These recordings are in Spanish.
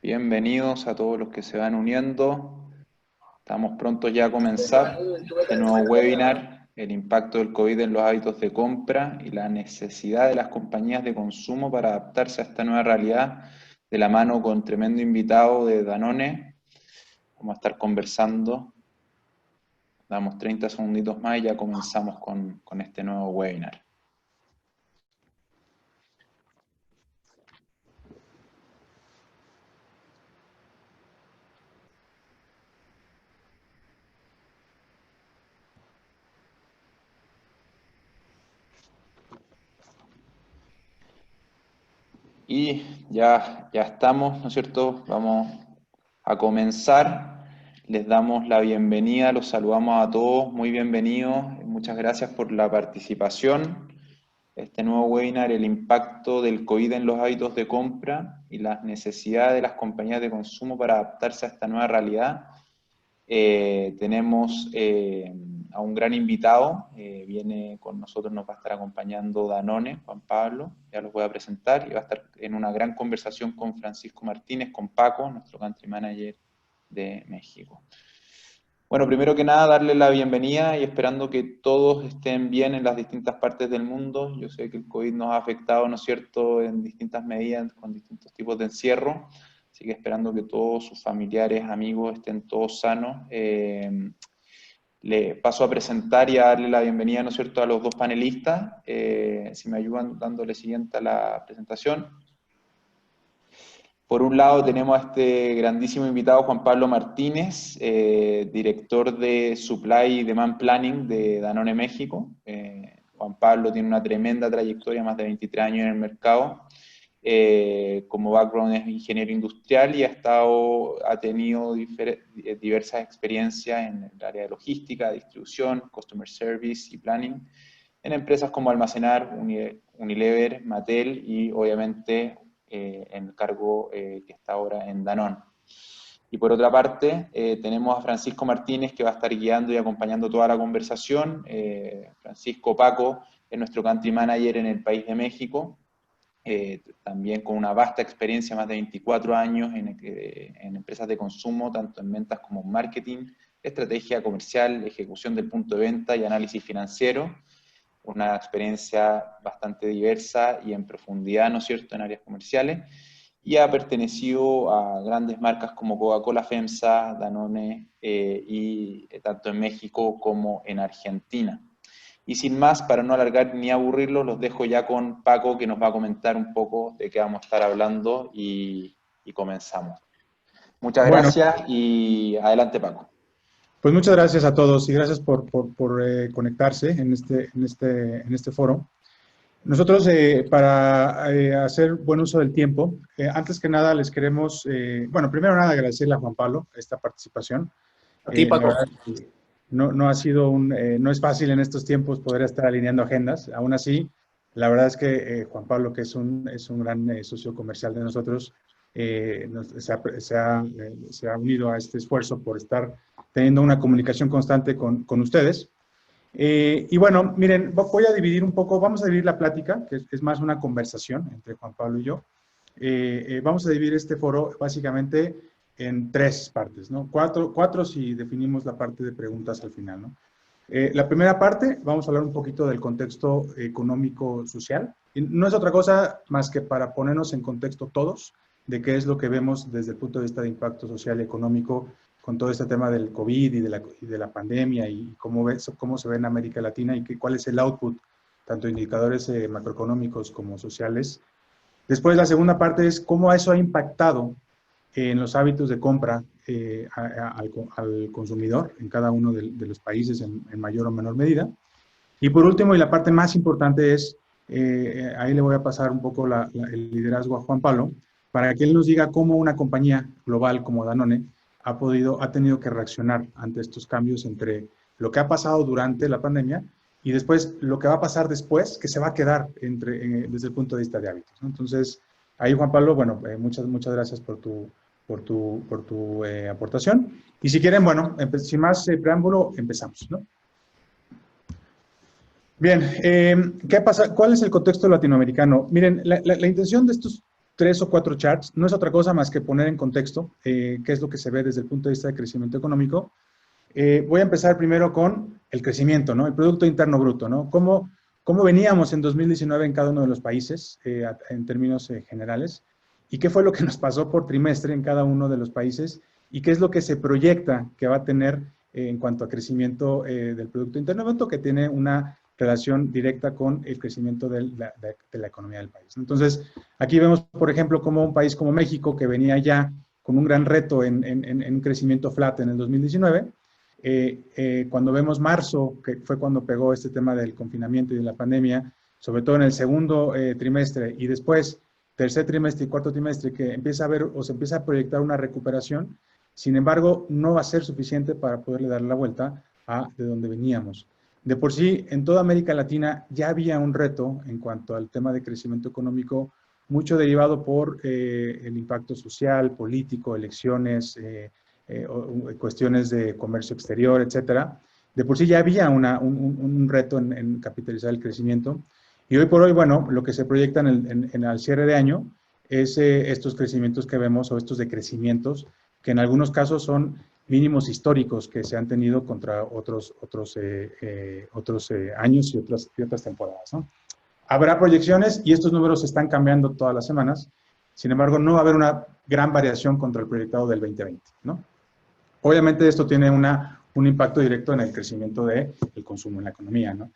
Bienvenidos a todos los que se van uniendo. Estamos prontos ya a comenzar este nuevo webinar, el impacto del COVID en los hábitos de compra y la necesidad de las compañías de consumo para adaptarse a esta nueva realidad, de la mano con tremendo invitado de Danone. Vamos a estar conversando. Damos 30 segunditos más y ya comenzamos con este nuevo webinar. Y ya estamos, ¿no es cierto? Vamos a comenzar. Les damos la bienvenida, los saludamos a todos, muy bienvenidos. Muchas gracias por la participación. Este nuevo webinar, el impacto del COVID en los hábitos de compra y las necesidades de las compañías de consumo para adaptarse a esta nueva realidad. Tenemos a un gran invitado, viene con nosotros, nos va a estar acompañando Danone, Juan Pablo, ya los voy a presentar, y va a estar en una gran conversación con Francisco Martínez, con Paco, nuestro country manager de México. Bueno, primero que nada, darle la bienvenida y esperando que todos estén bien en las distintas partes del mundo. Yo sé que el COVID nos ha afectado, ¿no es cierto?, en distintas medidas, con distintos tipos de encierro. Así que esperando que todos sus familiares, amigos estén todos sanos. Le paso a presentar y a darle la bienvenida, ¿no es cierto?, a los dos panelistas. Si me ayudan dándole siguiente a la presentación. Por un lado tenemos a este grandísimo invitado, Juan Pablo Martínez, director de Supply y Demand Planning de Danone México. Juan Pablo tiene una tremenda trayectoria, más de 23 años en el mercado. Como background es ingeniero industrial y ha tenido diversas experiencias en el área de logística, distribución, customer service y planning, en empresas como Almacenar, Unilever, Mattel y obviamente en el cargo que está ahora en Danone. Y por otra parte, tenemos a Francisco Martínez, que va a estar guiando y acompañando toda la conversación. Francisco Paco es nuestro country manager en el país de México, también con una vasta experiencia, más de 24 años en empresas de consumo, tanto en ventas como en marketing, estrategia comercial, ejecución del punto de venta y análisis financiero. Una experiencia bastante diversa y en profundidad, ¿no es cierto?, en áreas comerciales, y ha pertenecido a grandes marcas como Coca-Cola, FEMSA, Danone, y tanto en México como en Argentina. Y sin más, para no alargar ni aburrirlo, los dejo ya con Paco, que nos va a comentar un poco de qué vamos a estar hablando, y comenzamos. Muchas gracias y adelante, Paco. Pues muchas gracias a todos y gracias por conectarse en este foro. Nosotros, para hacer buen uso del tiempo, antes que nada les queremos, primero nada agradecerle a Juan Pablo esta participación. A ti, Paco. La verdad, no ha sido no es fácil en estos tiempos poder estar alineando agendas. Aún así, la verdad es que Juan Pablo, que es un gran socio comercial de nosotros, se ha unido a este esfuerzo por estar teniendo una comunicación constante con ustedes. Y bueno, miren, voy a dividir un poco, vamos a dividir la plática, que es más una conversación entre Juan Pablo y yo. Vamos a dividir este foro básicamente en 3 partes, ¿no? Cuatro si definimos la parte de preguntas al final, ¿no? La primera parte, vamos a hablar un poquito del contexto económico-social. No es otra cosa más que para ponernos en contexto todos de qué es lo que vemos desde el punto de vista de impacto social y económico con todo este tema del COVID y de la pandemia y cómo se ve en América Latina y cuál es el output, tanto indicadores macroeconómicos como sociales. Después, la segunda parte es cómo eso ha impactado en los hábitos de compra al consumidor en cada uno de los países en mayor o menor medida. Y por último, y la parte más importante es, ahí le voy a pasar un poco el liderazgo a Juan Pablo, para que él nos diga cómo una compañía global como Danone ha tenido que reaccionar ante estos cambios entre lo que ha pasado durante la pandemia y después lo que va a pasar después, que se va a quedar desde el punto de vista de hábitos, ¿no? Entonces, ahí Juan Pablo, bueno, muchas gracias por tu aportación. Y si quieren, bueno, sin más preámbulo, empezamos, ¿no? Bien, ¿qué pasa? ¿Cuál es el contexto latinoamericano? Miren, la intención de estos 3 o 4 charts. No es otra cosa más que poner en contexto qué es lo que se ve desde el punto de vista de crecimiento económico. Voy a empezar primero con el crecimiento, ¿no? El Producto Interno Bruto, ¿no? ¿Cómo veníamos en 2019 en cada uno de los países en términos generales? ¿Y qué fue lo que nos pasó por trimestre en cada uno de los países? ¿Y qué es lo que se proyecta que va a tener en cuanto a crecimiento del Producto Interno Bruto, que tiene una relación directa con el crecimiento de la economía del país? Entonces, aquí vemos, por ejemplo, como un país como México, que venía ya con un gran reto en un crecimiento flat en el 2019, cuando vemos marzo, que fue cuando pegó este tema del confinamiento y de la pandemia, sobre todo en el segundo trimestre y después tercer trimestre y cuarto trimestre, que empieza a ver o se empieza a proyectar una recuperación. Sin embargo, no va a ser suficiente para poderle dar la vuelta a de donde veníamos. De por sí, en toda América Latina ya había un reto en cuanto al tema de crecimiento económico, mucho derivado por el impacto social, político, elecciones, cuestiones de comercio exterior, etcétera. De por sí ya había un reto en capitalizar el crecimiento. Y hoy por hoy, bueno, lo que se proyecta en el cierre de año es estos crecimientos que vemos o estos decrecimientos, que en algunos casos son mínimos históricos que se han tenido contra otros años y otras temporadas, ¿no? Habrá proyecciones y estos números están cambiando todas las semanas. Sin embargo, no va a haber una gran variación contra el proyectado del 2020, ¿no? Obviamente esto tiene un impacto directo en el crecimiento del consumo en la economía, ¿no?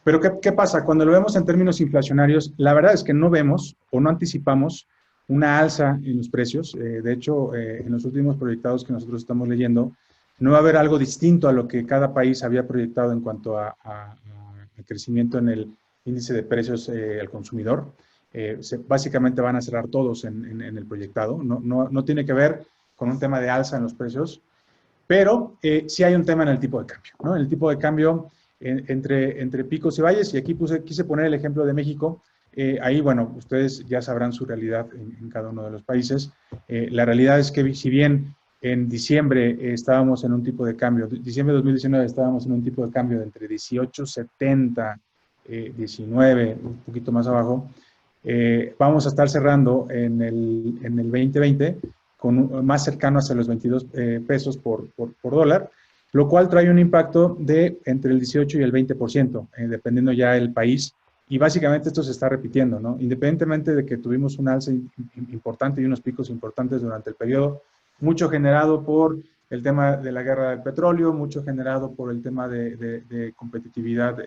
Pero ¿qué pasa? Cuando lo vemos en términos inflacionarios, la verdad es que no vemos o no anticipamos una alza en los precios. De hecho, en los últimos proyectados que nosotros estamos leyendo, no va a haber algo distinto a lo que cada país había proyectado en cuanto a crecimiento en el índice de precios al consumidor. Básicamente van a cerrar todos en el proyectado. No tiene que ver con un tema de alza en los precios, pero sí hay un tema en el tipo de cambio, ¿no? En el tipo de cambio entre picos y valles, y aquí quise poner el ejemplo de México. Ahí, bueno, ustedes ya sabrán su realidad en cada uno de los países. La realidad es que si bien en diciembre estábamos en un tipo de cambio, diciembre de 2019 estábamos en un tipo de cambio de entre 18.70, 19, un poquito más abajo, vamos a estar cerrando en el 2020 con más cercano hacia los 22 pesos por dólar, lo cual trae un impacto de entre el 18 y el 20%, dependiendo ya del país. Y básicamente esto se está repitiendo, ¿no? Independientemente de que tuvimos un alza importante y unos picos importantes durante el periodo, mucho generado por el tema de la guerra del petróleo, mucho generado por el tema de competitividad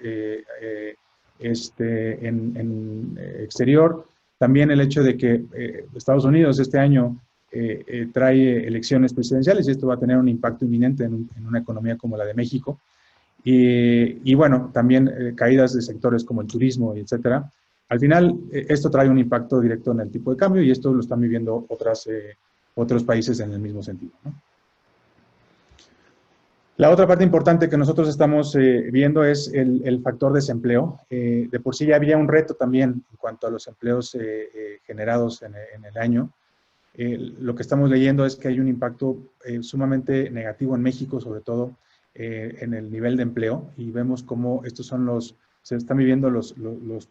en exterior. También el hecho de que Estados Unidos este año trae elecciones presidenciales y esto va a tener un impacto inminente en una economía como la de México. Y bueno, también caídas de sectores como el turismo, etcétera. Al final, esto trae un impacto directo en el tipo de cambio y esto lo están viviendo otros países en el mismo sentido, ¿no? La otra parte importante que nosotros estamos viendo es el factor desempleo. De por sí ya había un reto también en cuanto a los empleos generados en el año. Lo que estamos leyendo es que hay un impacto sumamente negativo en México, sobre todo en el nivel de empleo, y vemos cómo estos son se están viviendo los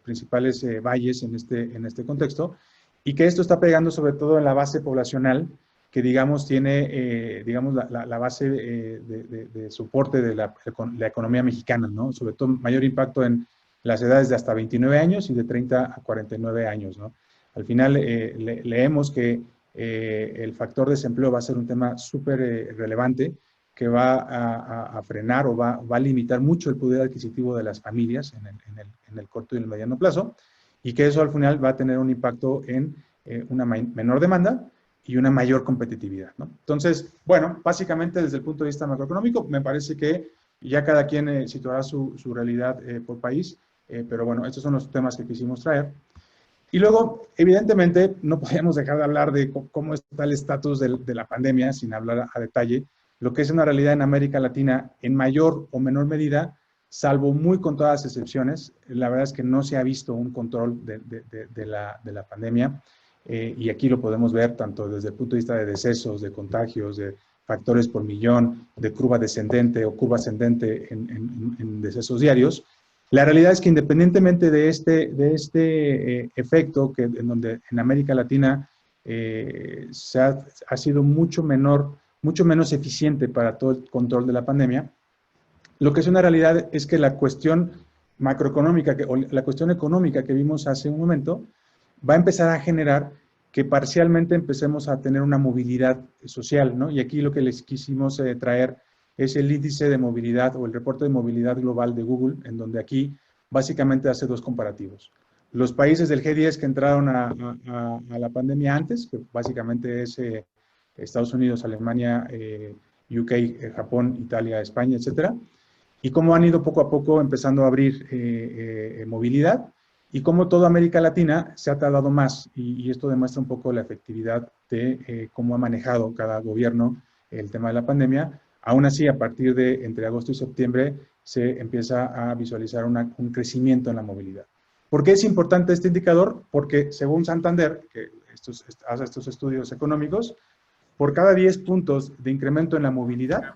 principales valles en este contexto, y que esto está pegando sobre todo en la base poblacional, que digamos tiene la base de soporte de la economía mexicana, ¿no? Sobre todo mayor impacto en las edades de hasta 29 años y de 30 a 49 años, ¿no? Al final leemos que el factor desempleo va a ser un tema súper relevante que va a frenar o va a limitar mucho el poder adquisitivo de las familias en el corto y el mediano plazo, y que eso al final va a tener un impacto en una menor demanda y una mayor competitividad, ¿no? Entonces, bueno, básicamente desde el punto de vista macroeconómico, me parece que ya cada quien situará su realidad por país, pero bueno, estos son los temas que quisimos traer. Y luego, evidentemente, no podemos dejar de hablar de cómo está el estatus de la pandemia sin hablar a detalle, lo que es una realidad en América Latina en mayor o menor medida, salvo muy contadas excepciones. La verdad es que no se ha visto un control de la pandemia, y aquí lo podemos ver tanto desde el punto de vista de decesos, de contagios, de factores por millón, de curva descendente o curva ascendente en decesos diarios. La realidad es que independientemente de este efecto, que en donde en América Latina ha sido mucho menos eficiente para todo el control de la pandemia, lo que es una realidad es que la cuestión macroeconómica, o la cuestión económica que vimos hace un momento, va a empezar a generar que parcialmente empecemos a tener una movilidad social, ¿no? Y aquí lo que les quisimos traer es el índice de movilidad o el reporte de movilidad global de Google, en donde aquí básicamente hace dos comparativos. Los países del G10 que entraron a la pandemia antes, que básicamente es Estados Unidos, Alemania, UK, Japón, Italia, España, etcétera, y cómo han ido poco a poco empezando a abrir movilidad y cómo toda América Latina se ha tardado más. Y esto demuestra un poco la efectividad de cómo ha manejado cada gobierno el tema de la pandemia. Aún así, a partir de entre agosto y septiembre, se empieza a visualizar un crecimiento en la movilidad. ¿Por qué es importante este indicador? Porque según Santander, que hace estos estudios económicos, por cada 10 puntos de incremento en la movilidad,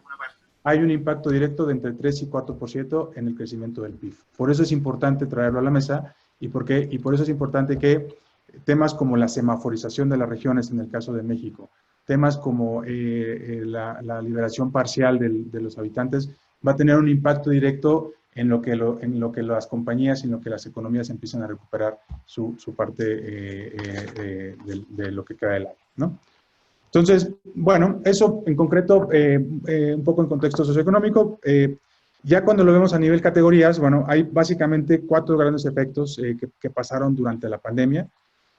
hay un impacto directo de entre 3 y 4% en el crecimiento del PIB. Por eso es importante traerlo a la mesa y por eso es importante que temas como la semaforización de las regiones, en el caso de México, temas como la liberación parcial de los habitantes, va a tener un impacto directo en lo que las compañías y en lo que las economías empiezan a recuperar su parte de lo que queda del año, ¿no? Entonces, bueno, eso en concreto, un poco en contexto socioeconómico. Ya cuando lo vemos a nivel categorías, bueno, hay básicamente 4 grandes efectos que pasaron durante la pandemia.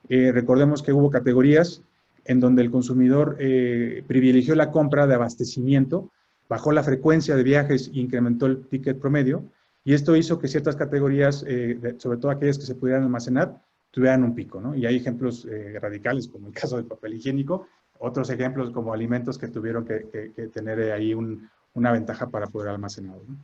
Recordemos que hubo categorías en donde el consumidor privilegió la compra de abastecimiento, bajó la frecuencia de viajes e incrementó el ticket promedio, y esto hizo que ciertas categorías, sobre todo aquellas que se pudieran almacenar, tuvieran un pico, ¿no? Y hay ejemplos radicales, como el caso del papel higiénico, otros ejemplos como alimentos que tuvieron que tener ahí una ventaja para poder almacenar, ¿no?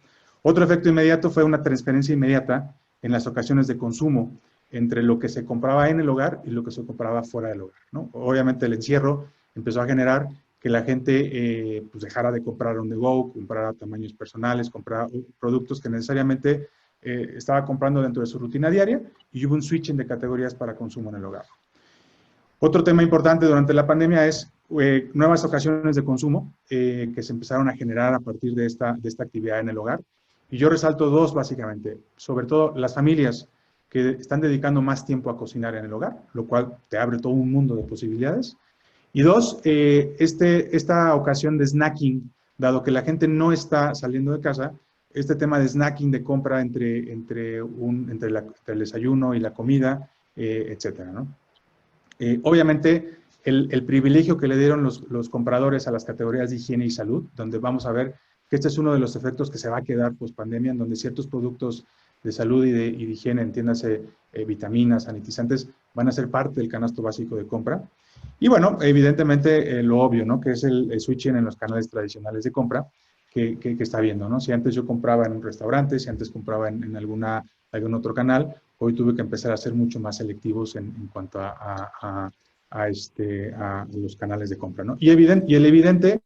Otro efecto inmediato fue una transferencia inmediata en las ocasiones de consumo entre lo que se compraba en el hogar y lo que se compraba fuera del hogar, ¿no? Obviamente el encierro empezó a generar que la gente pues dejara de comprar on the go, comprara tamaños personales, comprara productos que necesariamente estaba comprando dentro de su rutina diaria, y hubo un switching de categorías para consumo en el hogar. Otro tema importante durante la pandemia es nuevas ocasiones de consumo que se empezaron a generar a partir de esta actividad en el hogar. Y yo resalto 2 básicamente, sobre todo las familias que están dedicando más tiempo a cocinar en el hogar, lo cual te abre todo un mundo de posibilidades. Y 2, esta ocasión de snacking, dado que la gente no está saliendo de casa, este tema de snacking, de compra entre el desayuno y la comida, etcétera, ¿no? Obviamente, el privilegio que le dieron los compradores a las categorías de higiene y salud, donde vamos a ver que este es uno de los efectos que se va a quedar post pandemia, en donde ciertos productos de salud y de higiene, entiéndase vitaminas, sanitizantes, van a ser parte del canasto básico de compra. Y bueno, evidentemente lo obvio, ¿no? Que es el switching en los canales tradicionales de compra que está viendo, ¿no? Si antes yo compraba en un restaurante, si antes compraba en algún otro canal, hoy tuve que empezar a ser mucho más selectivos en cuanto a los canales de compra, ¿no? Y el evidente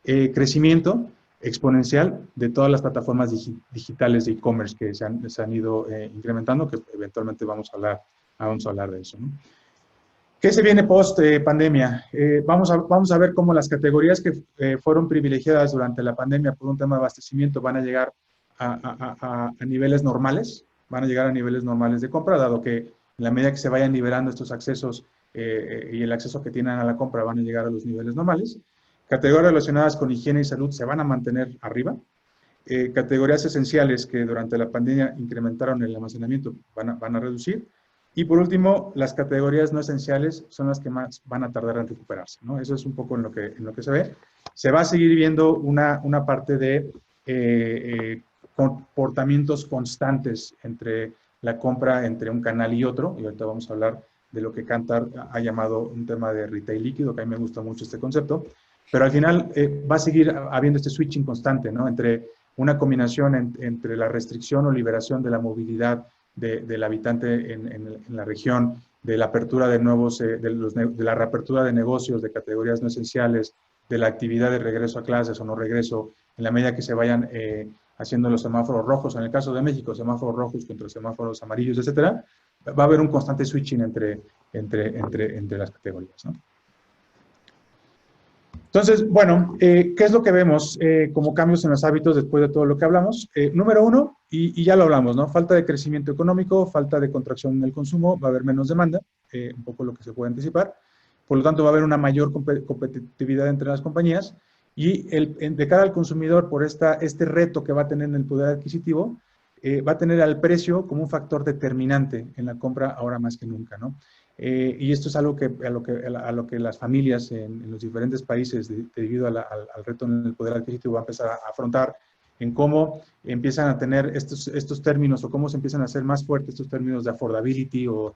crecimiento exponencial de todas las plataformas digitales de e-commerce que se han ido incrementando, que eventualmente vamos a hablar de eso, ¿no? ¿Qué se viene post pandemia? Vamos a ver cómo las categorías que fueron privilegiadas durante la pandemia por un tema de abastecimiento van a llegar a niveles normales, van a llegar a niveles normales de compra, dado que en la medida que se vayan liberando estos accesos y el acceso que tienen a la compra van a llegar a los niveles normales. Categorías relacionadas con higiene y salud se van a mantener arriba. Categorías esenciales que durante la pandemia incrementaron el almacenamiento van a reducir. Y por último, las categorías no esenciales son las que más van a tardar en recuperarse, ¿no? Eso es un poco en lo que se ve. Se va a seguir viendo una parte de comportamientos constantes entre la compra entre un canal y otro, y ahorita vamos a hablar de lo que Kantar ha llamado un tema de retail líquido, que a mí me gusta mucho este concepto, pero al final va a seguir habiendo este switching constante, ¿no? Entre una combinación entre la restricción o liberación de la movilidad del habitante en la región, de la apertura de de la reapertura de negocios, de categorías no esenciales, de la actividad de regreso a clases o no regreso, en la medida que se vayan haciendo los semáforos rojos, en el caso de México, semáforos rojos contra semáforos amarillos, etcétera, va a haber un constante switching entre las categorías, ¿no? Entonces, bueno, ¿qué es lo que vemos como cambios en los hábitos después de todo lo que hablamos? Número uno, y ya lo hablamos, ¿no? Falta de crecimiento económico, falta de contracción en el consumo, va a haber menos demanda, un poco lo que se puede anticipar. Por lo tanto, va a haber una mayor competitividad entre las compañías y de cara al consumidor, por este reto que va a tener en el poder adquisitivo, va a tener al precio como un factor determinante en la compra ahora más que nunca, ¿no? Y esto es algo a lo que las familias en los diferentes países, debido al reto en el poder adquisitivo, va a empezar a afrontar, en cómo empiezan a tener estos términos, o cómo se empiezan a hacer más fuertes estos términos de affordability, o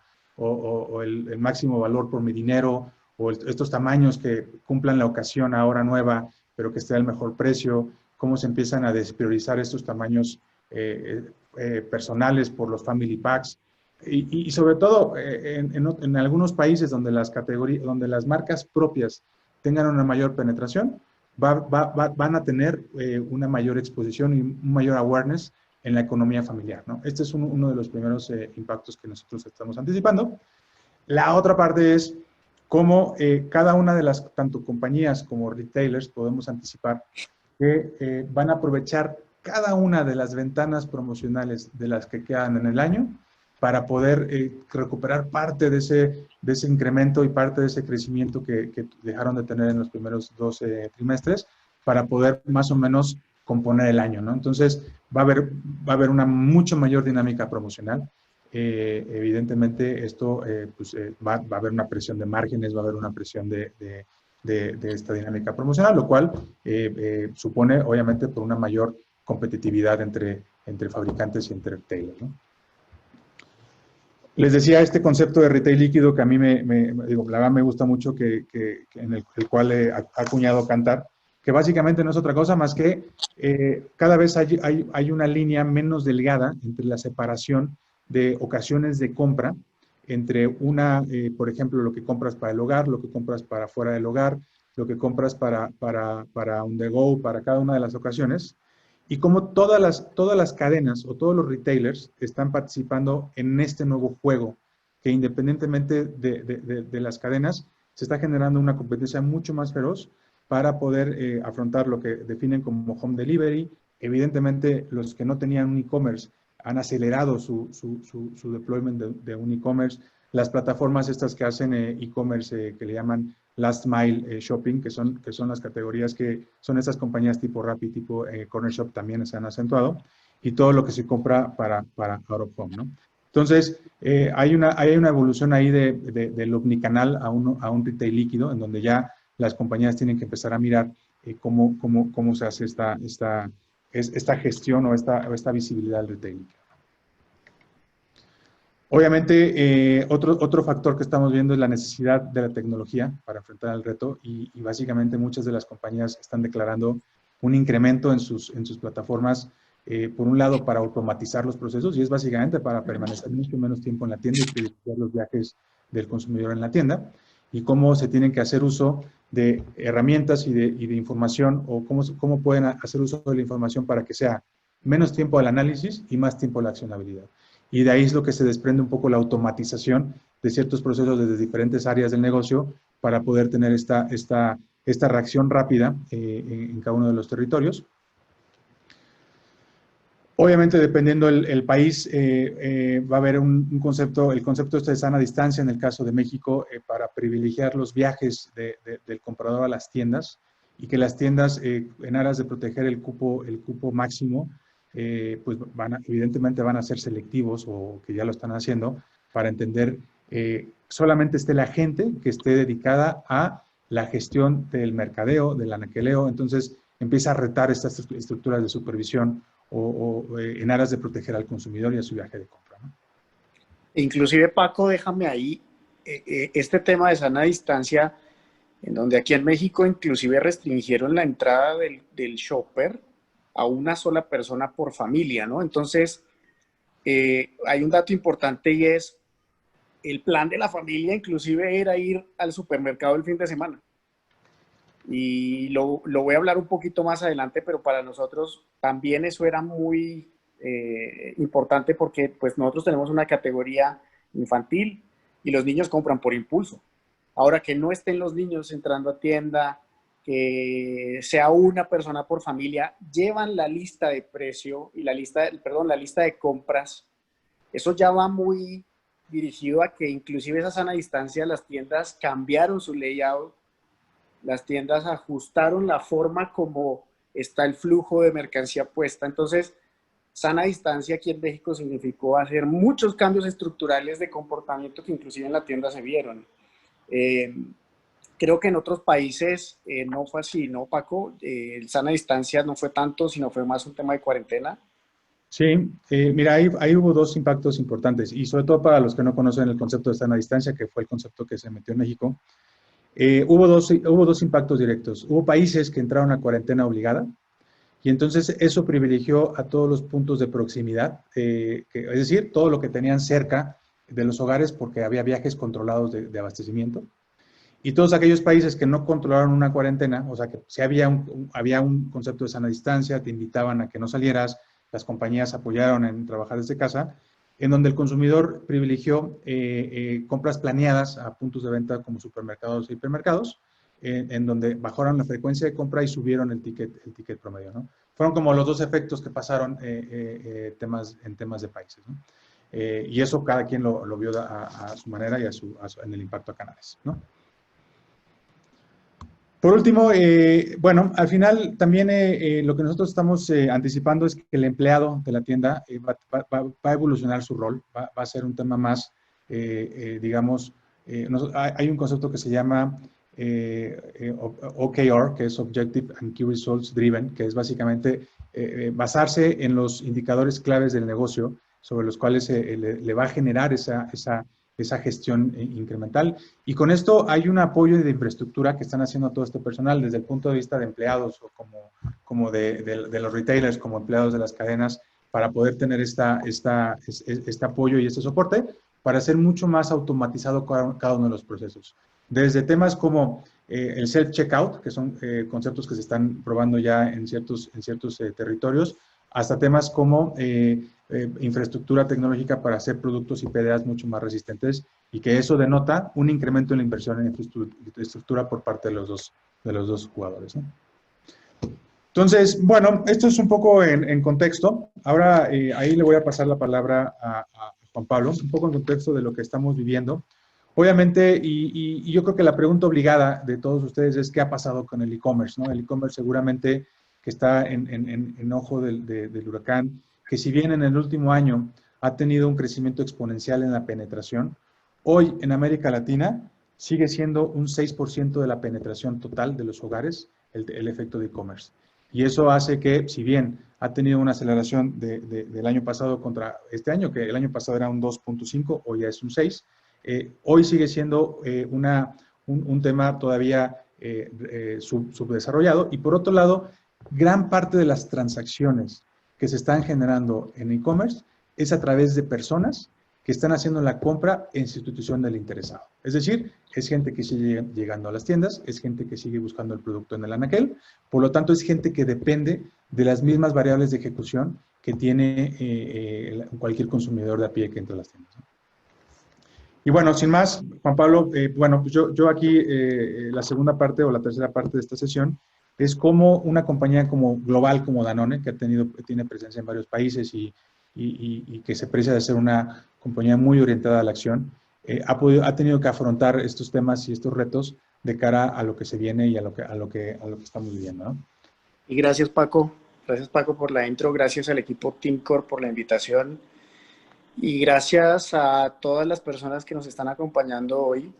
el máximo valor por mi dinero, o estos tamaños que cumplan la ocasión ahora nueva, pero que esté al mejor precio, cómo se empiezan a despriorizar estos tamaños personales por los family packs. Y sobre todo en algunos países donde donde las marcas propias tengan una mayor penetración, van a tener una mayor exposición y un mayor awareness en la economía familiar, ¿no? Este es uno de los primeros impactos que nosotros estamos anticipando. La otra parte es cómo cada una de las, tanto compañías como retailers, podemos anticipar que van a aprovechar cada una de las ventanas promocionales de las que quedan en el año para poder recuperar parte de ese incremento y parte de ese crecimiento que dejaron de tener en los primeros 12 trimestres, para poder más o menos componer el año, ¿no? Entonces, va a haber una mucho mayor dinámica promocional. Evidentemente, esto va a haber una presión de márgenes, va a haber una presión de esta dinámica promocional, lo cual supone, obviamente, por una mayor competitividad entre fabricantes y entre retailers, ¿no? Les decía este concepto de retail líquido que a mí la verdad me gusta mucho, en el cual ha acuñado Kantar, que básicamente no es otra cosa más que cada vez hay una línea menos delgada entre la separación de ocasiones de compra, entre por ejemplo, lo que compras para el hogar, lo que compras para fuera del hogar, lo que compras para on the go, para cada una de las ocasiones, y cómo todas las cadenas o todos los retailers están participando en este nuevo juego, que independientemente de las cadenas, se está generando una competencia mucho más feroz para poder afrontar lo que definen como home delivery. Evidentemente, los que no tenían un e-commerce han acelerado su deployment de un e-commerce. Las plataformas estas que hacen e-commerce, que le llaman last mile shopping, que son las categorías que son estas compañías tipo Rappi, tipo Corner Shop, también se han acentuado, y todo lo que se compra para out of home, ¿no? Entonces, hay una evolución ahí del omnicanal a un retail líquido, en donde ya las compañías tienen que empezar a mirar cómo se hace esta gestión o esta visibilidad del retail. Obviamente, otro factor que estamos viendo es la necesidad de la tecnología para enfrentar el reto, y básicamente muchas de las compañías están declarando un incremento en sus plataformas, por un lado para automatizar los procesos, y es básicamente para permanecer mucho menos tiempo en la tienda y privilegiar los viajes del consumidor en la tienda, y cómo se tienen que hacer uso de herramientas y de información, o cómo pueden hacer uso de la información para que sea menos tiempo al análisis y más tiempo a la accionabilidad. Y de ahí es lo que se desprende un poco la automatización de ciertos procesos desde diferentes áreas del negocio, para poder tener esta reacción rápida en cada uno de los territorios. Obviamente, dependiendo el país, va a haber el concepto de sana distancia en el caso de México, para privilegiar los viajes del comprador a las tiendas, y que las tiendas, en aras de proteger el cupo máximo, pues evidentemente van a ser selectivos, o que ya lo están haciendo, para entender solamente esté la gente que esté dedicada a la gestión del mercadeo, del anaqueleo. Entonces empieza a retar estas estructuras de supervisión, en aras de proteger al consumidor y a su viaje de compra, ¿no? Inclusive, Paco, déjame ahí este tema de sana distancia, en donde aquí en México inclusive restringieron la entrada del shopper a una sola persona por familia, ¿no? Entonces, hay un dato importante, y es el plan de la familia inclusive era ir al supermercado el fin de semana. Y lo voy a hablar un poquito más adelante, pero para nosotros también eso era muy importante porque pues nosotros tenemos una categoría infantil y los niños compran por impulso. Ahora que no estén los niños entrando a tienda, que sea una persona por familia, llevan la lista de precio y la lista de compras. Eso ya va muy dirigido a que inclusive esa sana distancia, las tiendas cambiaron su layout, las tiendas ajustaron la forma como está el flujo de mercancía puesta. Entonces, sana distancia aquí en México significó hacer muchos cambios estructurales de comportamiento que inclusive en la tienda se vieron. Creo que en otros países no fue así, ¿no, Paco? El sana distancia no fue tanto, sino fue más un tema de cuarentena. Sí, mira, ahí hubo dos impactos importantes y sobre todo para los que no conocen el concepto de sana distancia, que fue el concepto que se metió en México, hubo dos impactos directos. Hubo países que entraron a cuarentena obligada y entonces eso privilegió a todos los puntos de proximidad, es decir, todo lo que tenían cerca de los hogares porque había viajes controlados de abastecimiento. Y todos aquellos países que no controlaron una cuarentena, o sea que si había un concepto de sana distancia, te invitaban a que no salieras, las compañías apoyaron en trabajar desde casa, en donde el consumidor privilegió compras planeadas a puntos de venta como supermercados e hipermercados, en donde bajaron la frecuencia de compra y subieron el ticket promedio, ¿no? Fueron como los dos efectos que pasaron en temas de países, ¿no? Y eso cada quien lo vio a su manera y en el impacto a canales, ¿no? Por último, bueno, al final también lo que nosotros estamos anticipando es que el empleado de la tienda va a evolucionar su rol, va a ser un tema más, digamos, hay un concepto que se llama OKR, que es Objective and Key Results Driven, que es básicamente basarse en los indicadores claves del negocio sobre los cuales le va a generar esa gestión incremental. Y con esto hay un apoyo de infraestructura que están haciendo todo este personal desde el punto de vista de empleados o como de los retailers, como empleados de las cadenas, para poder tener este apoyo y este soporte para hacer mucho más automatizado cada uno de los procesos. Desde temas como el self-checkout, que son conceptos que se están probando ya en ciertos territorios, hasta temas como infraestructura tecnológica para hacer productos y PDAs mucho más resistentes y que eso denota un incremento en la inversión en infraestructura por parte de los dos jugadores, ¿no? Entonces, bueno, esto es un poco en contexto. Ahora ahí le voy a pasar la palabra a Juan Pablo, un poco en contexto de lo que estamos viviendo. Obviamente, y yo creo que la pregunta obligada de todos ustedes es qué ha pasado con el e-commerce, ¿no? El e-commerce seguramente que está en ojo del huracán, que si bien en el último año ha tenido un crecimiento exponencial en la penetración, hoy en América Latina sigue siendo un 6% de la penetración total de los hogares el efecto de e-commerce. Y eso hace que, si bien ha tenido una aceleración del año pasado contra este año, que el año pasado era un 2.5, hoy ya es un 6, hoy sigue siendo un tema todavía subdesarrollado. Y por otro lado, gran parte de las transacciones que se están generando en e-commerce es a través de personas que están haciendo la compra en sustitución del interesado. Es decir, es gente que sigue llegando a las tiendas, es gente que sigue buscando el producto en el anaquel, por lo tanto es gente que depende de las mismas variables de ejecución que tiene cualquier consumidor de a pie que entra a las tiendas, ¿no? Y bueno, sin más, Juan Pablo, bueno, pues yo aquí la segunda parte o la tercera parte de esta sesión es como una compañía como global como Danone, que tiene presencia en varios países y que se precia de ser una compañía muy orientada a la acción, ha tenido que afrontar estos temas y estos retos de cara a lo que se viene y a lo que estamos viviendo, ¿no? Y gracias, Paco. Gracias, Paco, por la intro. Gracias al equipo TeamCore por la invitación. Y gracias a todas las personas que nos están acompañando hoy.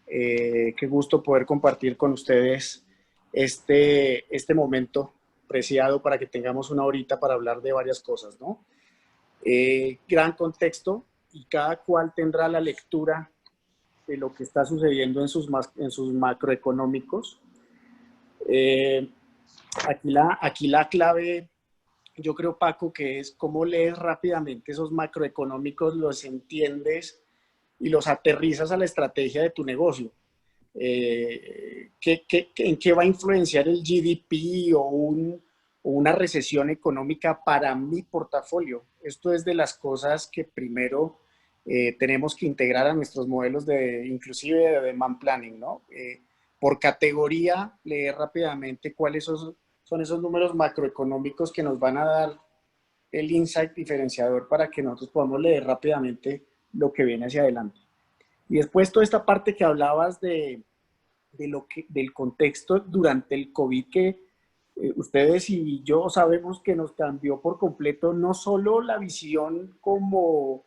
Qué gusto poder compartir con ustedes este momento preciado para que tengamos una horita para hablar de varias cosas, ¿no? Gran contexto y cada cual tendrá la lectura de lo que está sucediendo en sus macroeconómicos. Aquí la clave, yo creo, Paco, que es cómo lees rápidamente esos macroeconómicos, los entiendes y los aterrizas a la estrategia de tu negocio. ¿En qué va a influenciar el GDP o una recesión económica para mi portafolio? Esto es de las cosas que primero tenemos que integrar a nuestros modelos inclusive de demand planning, ¿no? Por categoría, leer rápidamente cuáles son esos números macroeconómicos que nos van a dar el insight diferenciador para que nosotros podamos leer rápidamente lo que viene hacia adelante. Y después toda esta parte que hablabas del contexto durante el COVID, que ustedes y yo sabemos que nos cambió por completo no solo la visión como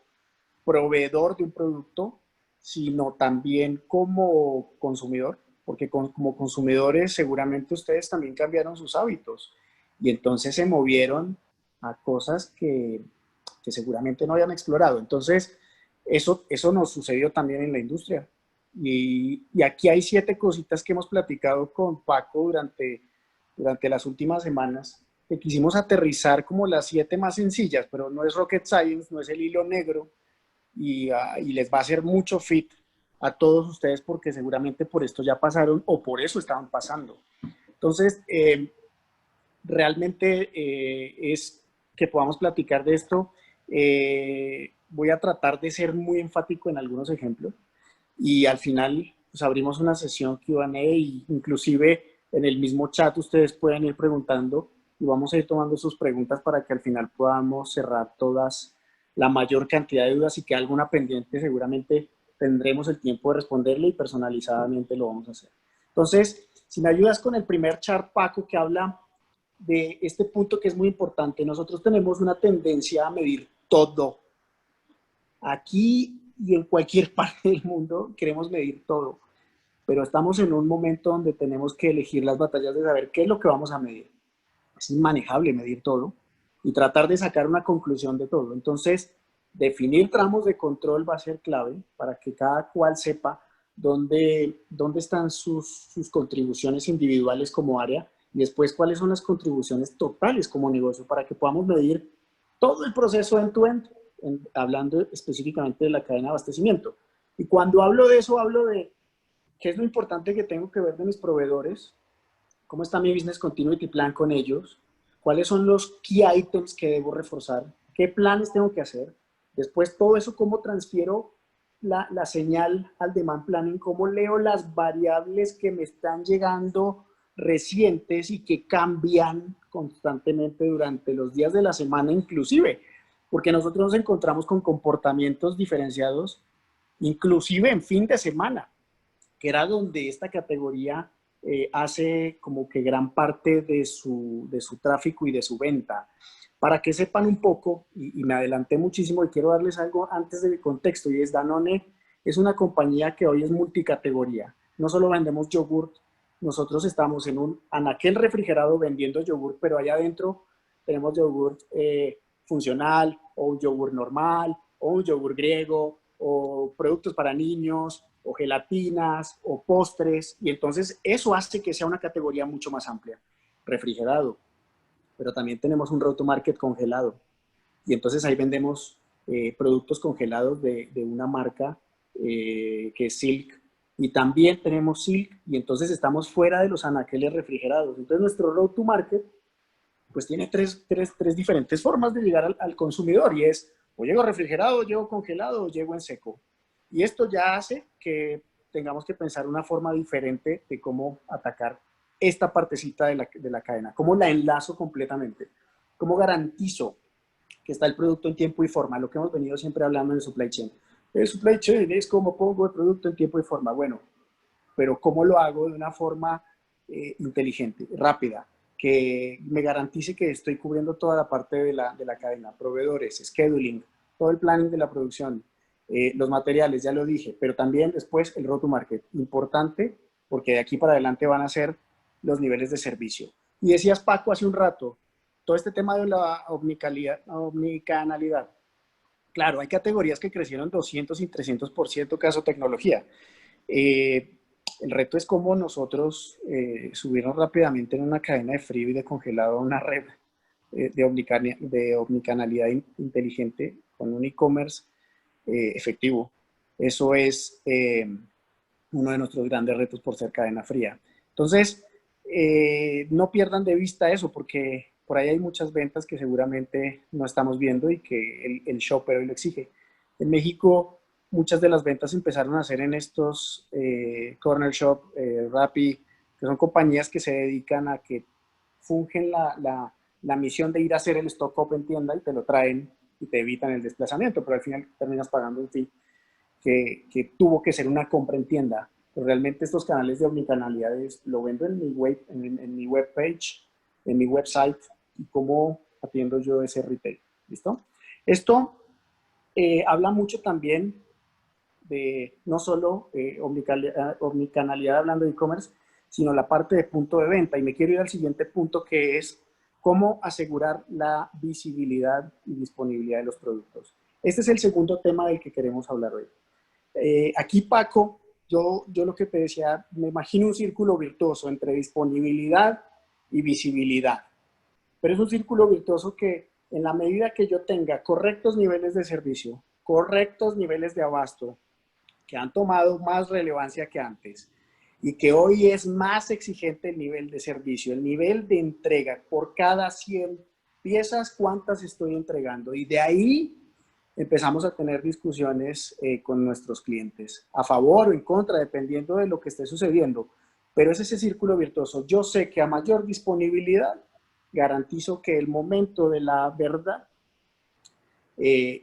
proveedor de un producto, sino también como consumidor, porque como consumidores seguramente ustedes también cambiaron sus hábitos y entonces se movieron a cosas que seguramente no habían explorado. Entonces, eso nos sucedió también en la industria. Y aquí hay 7 cositas que hemos platicado con Paco durante las últimas semanas, que quisimos aterrizar como las 7 más sencillas, pero no es rocket science, no es el hilo negro, y les va a hacer mucho fit a todos ustedes porque seguramente por esto ya pasaron o por eso estaban pasando. Entonces, realmente es que podamos platicar de esto. Voy a tratar de ser muy enfático en algunos ejemplos y al final pues, abrimos una sesión Q&A y inclusive en el mismo chat ustedes pueden ir preguntando y vamos a ir tomando sus preguntas para que al final podamos cerrar todas la mayor cantidad de dudas y que alguna pendiente seguramente tendremos el tiempo de responderle y personalizadamente lo vamos a hacer. Entonces, si me ayudas con el primer chart, Paco, que habla de este punto que es muy importante. Nosotros tenemos una tendencia a medir todo. Aquí y en cualquier parte del mundo queremos medir todo, pero estamos en un momento donde tenemos que elegir las batallas de saber qué es lo que vamos a medir. Es inmanejable medir todo y tratar de sacar una conclusión de todo. Entonces, definir tramos de control va a ser clave para que cada cual sepa dónde están sus contribuciones individuales como área y después cuáles son las contribuciones totales como negocio para que podamos medir todo el proceso end-to-end, hablando específicamente de la cadena de abastecimiento. Y cuando hablo de eso, hablo de qué es lo importante que tengo que ver de mis proveedores, cómo está mi business continuity plan con ellos, cuáles son los key items que debo reforzar, qué planes tengo que hacer, después todo eso, cómo transfiero la señal al demand planning, cómo leo las variables que me están llegando recientes y que cambian constantemente durante los días de la semana inclusive, porque nosotros nos encontramos con comportamientos diferenciados inclusive en fin de semana, que era donde esta categoría hace como que gran parte de su tráfico y de su venta. Para que sepan un poco, y me adelanté muchísimo y quiero darles algo antes del contexto, y es Danone es una compañía que hoy es multicategoría. No solo vendemos yogurt, nosotros estamos en un anaquel refrigerado vendiendo yogurt, pero allá adentro tenemos yogurt funcional, o un yogurt normal, o un yogurt griego, o productos para niños, o gelatinas, o postres, y entonces eso hace que sea una categoría mucho más amplia. Refrigerado, pero también tenemos un road to market congelado, y entonces ahí vendemos productos congelados de una marca que es Silk, y también tenemos Silk, y entonces estamos fuera de los anaqueles refrigerados. Entonces nuestro road to market pues tiene tres diferentes formas de llegar al consumidor, y es o llego refrigerado, o llego congelado, o llego en seco. Y esto ya hace que tengamos que pensar una forma diferente de cómo atacar esta partecita de la cadena, cómo la enlazo completamente, cómo garantizo que está el producto en tiempo y forma, lo que hemos venido siempre hablando en el supply chain. El supply chain es cómo pongo el producto en tiempo y forma. Bueno, pero cómo lo hago de una forma inteligente, rápida, que me garantice que estoy cubriendo toda la parte de la cadena, proveedores, scheduling, todo el planning de la producción, los materiales, ya lo dije, pero también después el road to market, importante, porque de aquí para adelante van a ser los niveles de servicio. Y decías, Paco, hace un rato, todo este tema de la omnicanalidad. Claro, hay categorías que crecieron 200 y 300%, caso tecnología. El reto es cómo nosotros subirnos rápidamente en una cadena de frío y de congelado a una red de omnicanalidad inteligente con un e-commerce efectivo. Eso es uno de nuestros grandes retos por ser cadena fría. Entonces, no pierdan de vista eso, porque por ahí hay muchas ventas que seguramente no estamos viendo y que el shopper hoy lo exige. En México, muchas de las ventas empezaron a hacer en estos corner shop, Rappi, que son compañías que se dedican a que fungen la misión de ir a hacer el stock up en tienda y te lo traen y te evitan el desplazamiento, pero al final terminas pagando un fee que tuvo que ser una compra en tienda. Pero realmente estos canales de omnicanalidades lo vendo en mi web page, en mi website, y cómo atiendo yo ese retail. ¿Listo? Esto habla mucho también de no solo omnicanalidad hablando de e-commerce, sino la parte de punto de venta. Y me quiero ir al siguiente punto, que es cómo asegurar la visibilidad y disponibilidad de los productos. Este es el segundo tema del que queremos hablar hoy. Aquí, Paco, yo lo que te decía, me imagino un círculo virtuoso entre disponibilidad y visibilidad. Pero es un círculo virtuoso que en la medida que yo tenga correctos niveles de servicio, correctos niveles de abasto, que han tomado más relevancia que antes y que hoy es más exigente el nivel de servicio, el nivel de entrega por cada 100 piezas, cuántas estoy entregando. Y de ahí empezamos a tener discusiones con nuestros clientes, a favor o en contra, dependiendo de lo que esté sucediendo. Pero es ese círculo virtuoso. Yo sé que a mayor disponibilidad, garantizo que el momento de la verdad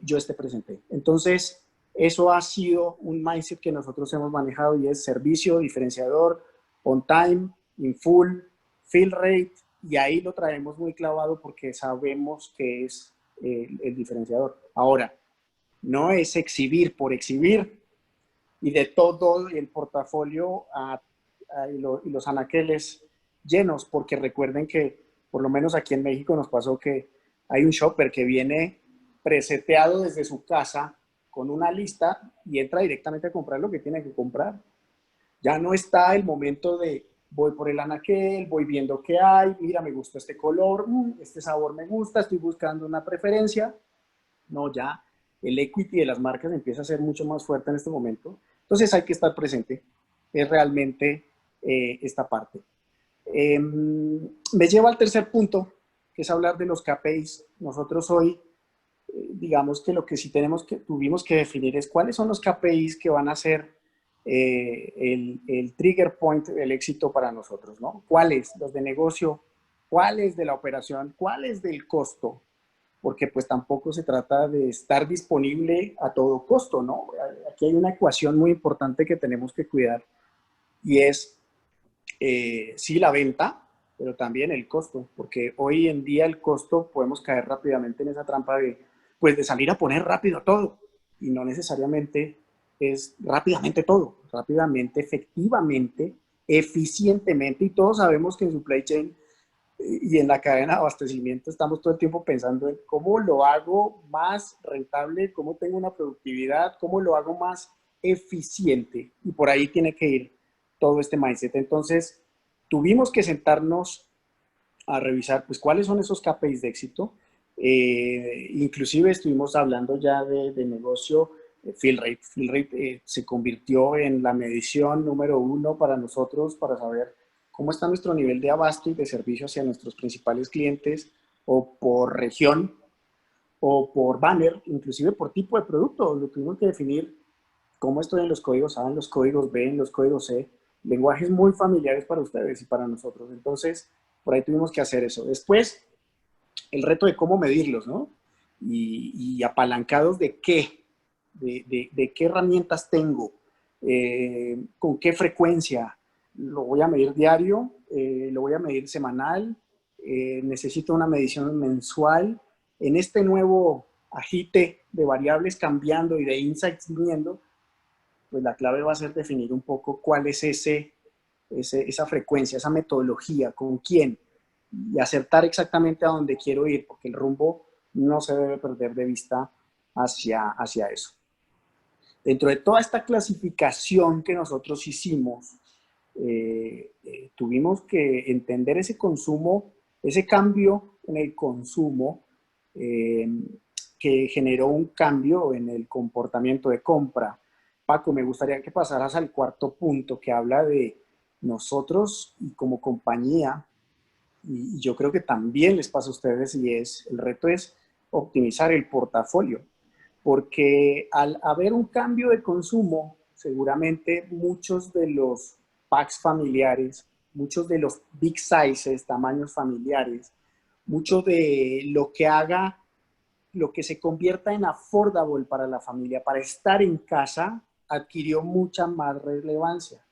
yo esté presente. Entonces, eso ha sido un mindset que nosotros hemos manejado y es servicio, diferenciador, on time, in full, fill rate, y ahí lo traemos muy clavado porque sabemos que es el diferenciador. Ahora, no es exhibir por exhibir y de todo el portafolio y los anaqueles llenos, porque recuerden que por lo menos aquí en México nos pasó que hay un shopper que viene preseteado desde su casa con una lista y entra directamente a comprar lo que tiene que comprar. Ya no está el momento de voy por el anaquel, voy viendo qué hay, mira, me gusta este color, este sabor me gusta, estoy buscando una preferencia. No, ya el equity de las marcas empieza a ser mucho más fuerte en este momento. Entonces hay que estar presente. Es realmente esta parte. Me lleva al tercer punto, que es hablar de los KPIs. Nosotros hoy, digamos que lo que sí tuvimos que definir es cuáles son los KPIs que van a ser el trigger point del éxito para nosotros, ¿no? ¿Cuáles? Los de negocio, cuáles de la operación, cuáles del costo, porque pues tampoco se trata de estar disponible a todo costo, ¿no? Aquí hay una ecuación muy importante que tenemos que cuidar y es, sí, la venta, pero también el costo, porque hoy en día el costo podemos caer rápidamente en esa trampa de, pues, de salir a poner rápido todo y no necesariamente es rápidamente todo, rápidamente, efectivamente, eficientemente, y todos sabemos que en supply chain y en la cadena de abastecimiento estamos todo el tiempo pensando en cómo lo hago más rentable, cómo tengo una productividad, cómo lo hago más eficiente. Y por ahí tiene que ir todo este mindset. Entonces, tuvimos que sentarnos a revisar, pues, cuáles son esos KPIs de éxito. Inclusive estuvimos hablando ya de negocio, fill rate. Fill rate se convirtió en la medición número uno para nosotros para saber cómo está nuestro nivel de abasto y de servicio hacia nuestros principales clientes, o por región, o por banner, inclusive por tipo de producto. Lo tuvimos que definir cómo estoy en los códigos A, en los códigos B, en los códigos C, lenguajes muy familiares para ustedes y para nosotros. Entonces, por ahí tuvimos que hacer eso. Después, el reto de cómo medirlos, ¿no? Y apalancados de qué, de qué herramientas tengo, con qué frecuencia. Lo voy a medir diario, lo voy a medir semanal, necesito una medición mensual. En este nuevo agite de variables cambiando y de insights viniendo, pues la clave va a ser definir un poco cuál es esa frecuencia, esa metodología, con quién, y acertar exactamente a dónde quiero ir, porque el rumbo no se debe perder de vista hacia eso. Dentro de toda esta clasificación que nosotros hicimos, tuvimos que entender ese consumo, ese cambio en el consumo que generó un cambio en el comportamiento de compra. Paco, me gustaría que pasaras al cuarto punto, que habla de nosotros y como compañía, y yo creo que también les pasa a ustedes, el reto es optimizar el portafolio, porque al haber un cambio de consumo, seguramente muchos de los packs familiares, muchos de los big sizes, tamaños familiares, mucho de lo que haga, lo que se convierta en affordable para la familia, para estar en casa, adquirió mucha más relevancia.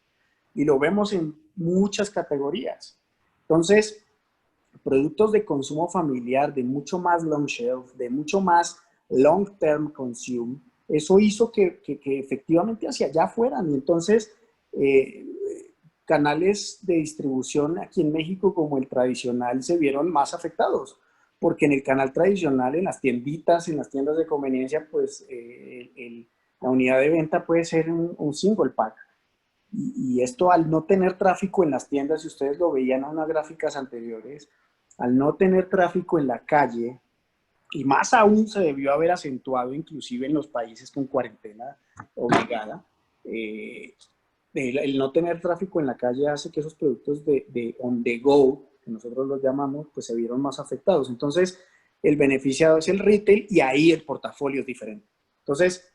Y lo vemos en muchas categorías. Entonces, productos de consumo familiar, de mucho más long shelf, de mucho más long term consume, eso hizo que efectivamente hacia allá fueran. Y entonces, canales de distribución aquí en México como el tradicional se vieron más afectados, porque en el canal tradicional, en las tienditas, en las tiendas de conveniencia, pues la unidad de venta puede ser un single pack. Y esto al no tener tráfico en las tiendas, si ustedes lo veían en unas gráficas anteriores, al no tener tráfico en la calle, y más aún se debió haber acentuado inclusive en los países con cuarentena obligada, el no tener tráfico en la calle hace que esos productos de on the go, que nosotros los llamamos, pues se vieron más afectados. Entonces, el beneficiado es el retail y ahí el portafolio es diferente. Entonces,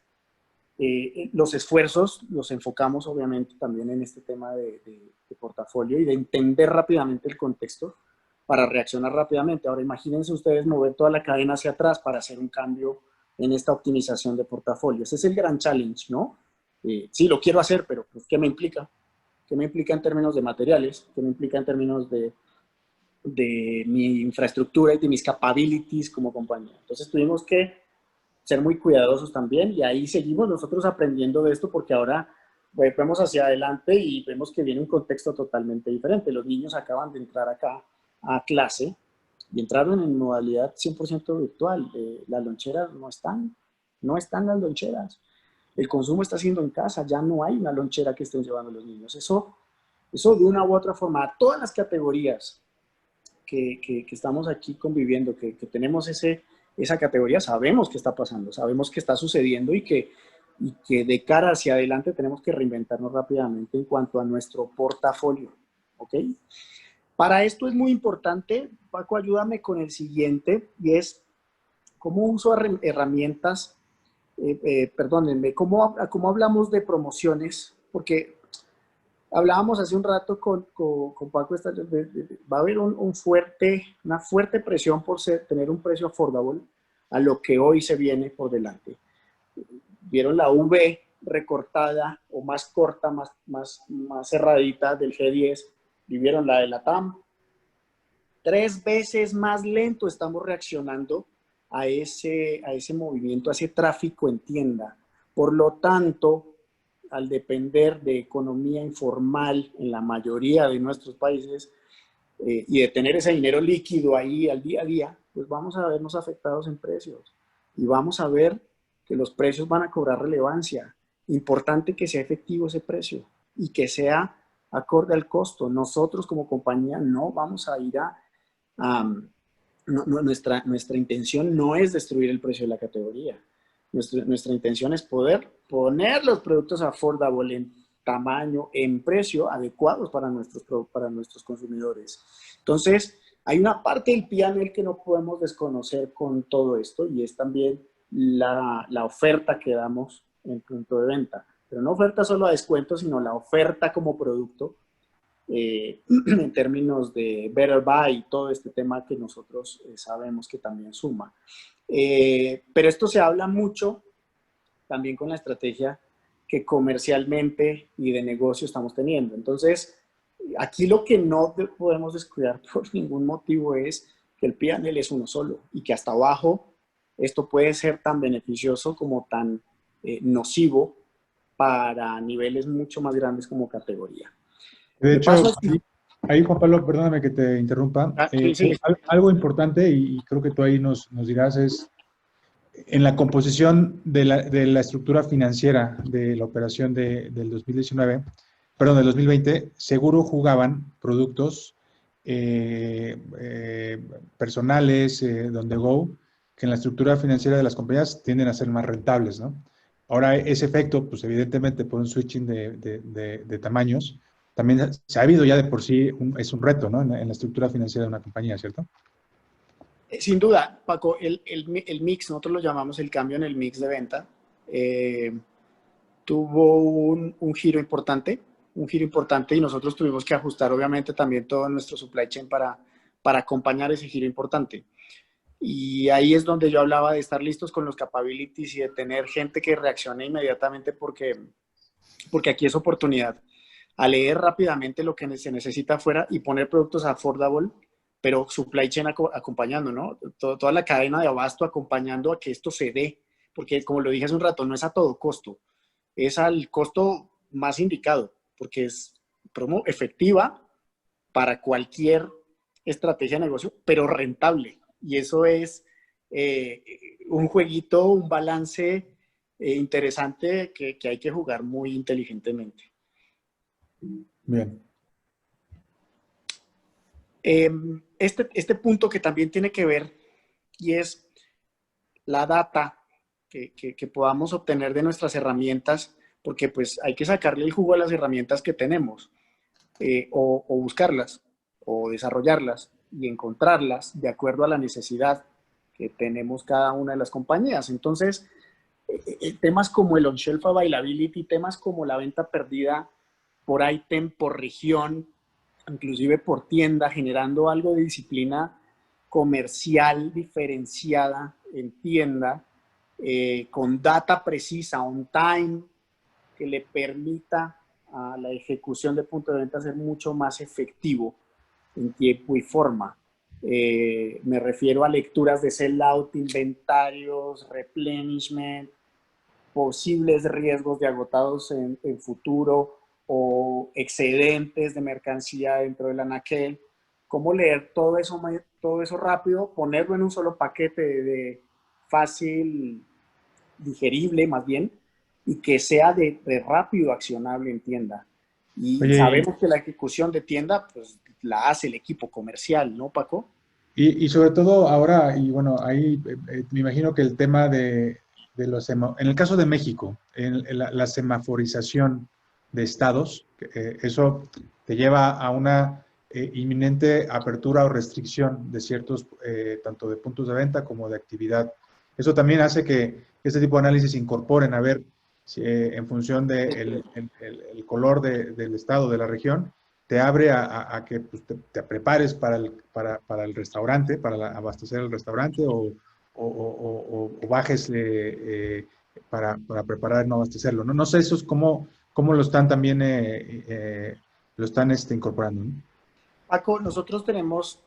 los esfuerzos los enfocamos obviamente también en este tema de portafolio y de entender rápidamente el contexto para reaccionar rápidamente. Ahora imagínense ustedes mover toda la cadena hacia atrás para hacer un cambio en esta optimización de portafolio. Ese es el gran challenge, ¿no? Sí, lo quiero hacer, pero pues, ¿qué me implica? ¿Qué me implica en términos de materiales? ¿Qué me implica en términos de mi infraestructura y de mis capabilities como compañía? Entonces tuvimos que ser muy cuidadosos también y ahí seguimos nosotros aprendiendo de esto porque ahora vemos hacia adelante y vemos que viene un contexto totalmente diferente. Los niños acaban de entrar acá a clase y entraron en modalidad 100% virtual. Las loncheras no están las loncheras. El consumo está siendo en casa, ya no hay una lonchera que estén llevando los niños. Eso de una u otra forma, a todas las categorías que estamos aquí conviviendo, que tenemos esa categoría, sabemos qué está pasando, sabemos qué está sucediendo y que de cara hacia adelante tenemos que reinventarnos rápidamente en cuanto a nuestro portafolio, ¿ok? Para esto es muy importante, Paco, ayúdame con el siguiente, y es cómo uso herramientas, perdónenme, cómo hablamos de promociones, porque hablábamos hace un rato con Paco, va a haber una fuerte presión por tener un precio affordable a lo que hoy se viene por delante. Vieron la V recortada o más corta, más cerradita del G10, y vieron la de la TAM. 3 veces más lento estamos reaccionando a ese movimiento, a ese tráfico en tienda. Por lo tanto, al depender de economía informal en la mayoría de nuestros países y de tener ese dinero líquido ahí al día a día, pues vamos a vernos afectados en precios y vamos a ver que los precios van a cobrar relevancia. Importante que sea efectivo ese precio y que sea acorde al costo. Nosotros como compañía no vamos a ir nuestra intención no es destruir el precio de la categoría. Nuestra intención es poder poner los productos affordable en tamaño, en precio adecuados para nuestros consumidores. Entonces, hay una parte del P&L que no podemos desconocer con todo esto y es también la oferta que damos en punto de venta. Pero no oferta solo a descuento, sino la oferta como producto en términos de Better Buy y todo este tema que nosotros sabemos que también suma. Pero esto se habla mucho también con la estrategia que comercialmente y de negocio estamos teniendo. Entonces, aquí lo que no podemos descuidar por ningún motivo es que el P&L es uno solo y que hasta abajo esto puede ser tan beneficioso como tan nocivo para niveles mucho más grandes como categoría. De hecho, ahí Juan Pablo, perdóname que te interrumpa. Sí. Algo importante, y creo que tú ahí nos dirás, es en la composición de la estructura financiera de la operación del 2020, seguro jugaban productos personales, on the go, que en la estructura financiera de las compañías tienden a ser más rentables, ¿no? Ahora, ese efecto, pues evidentemente por un switching de tamaños, también se ha habido ya de por sí, es un reto, ¿no? En la estructura financiera de una compañía, ¿cierto? Sin duda, Paco, el mix, nosotros lo llamamos el cambio en el mix de venta, tuvo un giro importante, y nosotros tuvimos que ajustar obviamente también todo nuestro supply chain para acompañar ese giro importante. Y ahí es donde yo hablaba de estar listos con los capabilities y de tener gente que reaccione inmediatamente porque aquí es oportunidad. A leer rápidamente lo que se necesita afuera y poner productos affordable, pero supply chain acompañando, ¿no? Toda la cadena de abasto acompañando a que esto se dé, porque como lo dije hace un rato, no es a todo costo, es al costo más indicado, porque es promo efectiva para cualquier estrategia de negocio, pero rentable. Y eso es un jueguito, un balance interesante que hay que jugar muy inteligentemente. Bien. Este punto que también tiene que ver y es la data que podamos obtener de nuestras herramientas, porque pues hay que sacarle el jugo a las herramientas que tenemos, o buscarlas, o desarrollarlas y encontrarlas de acuerdo a la necesidad que tenemos cada una de las compañías. Entonces, temas como el on-shelf availability, temas como la venta perdida por ítem, por región, inclusive por tienda, generando algo de disciplina comercial diferenciada en tienda, con data precisa, on time, que le permita a la ejecución de punto de venta ser mucho más efectivo en tiempo y forma. Me refiero a lecturas de sell-out, inventarios, replenishment, posibles riesgos de agotados en futuro o excedentes de mercancía dentro del anaquel. Cómo leer todo eso rápido, ponerlo en un solo paquete de fácil, digerible más bien, y que sea de rápido accionable en tienda. Y Oye, sabemos que la ejecución de tienda, pues la hace el equipo comercial, ¿no, Paco? y sobre todo ahora, y bueno, ahí me imagino que el tema de los, en el caso de México, en la semaforización de estados, eso te lleva a una inminente apertura o restricción de ciertos, tanto de puntos de venta como de actividad. Eso también hace que este tipo de análisis se incorporen a ver si, en función del el color del estado, de la región, te abre a que pues, te prepares para el restaurante, para abastecer el restaurante o bajes para preparar no abastecerlo. No sé eso es cómo lo están también lo están incorporando, ¿no? Paco, nosotros tenemos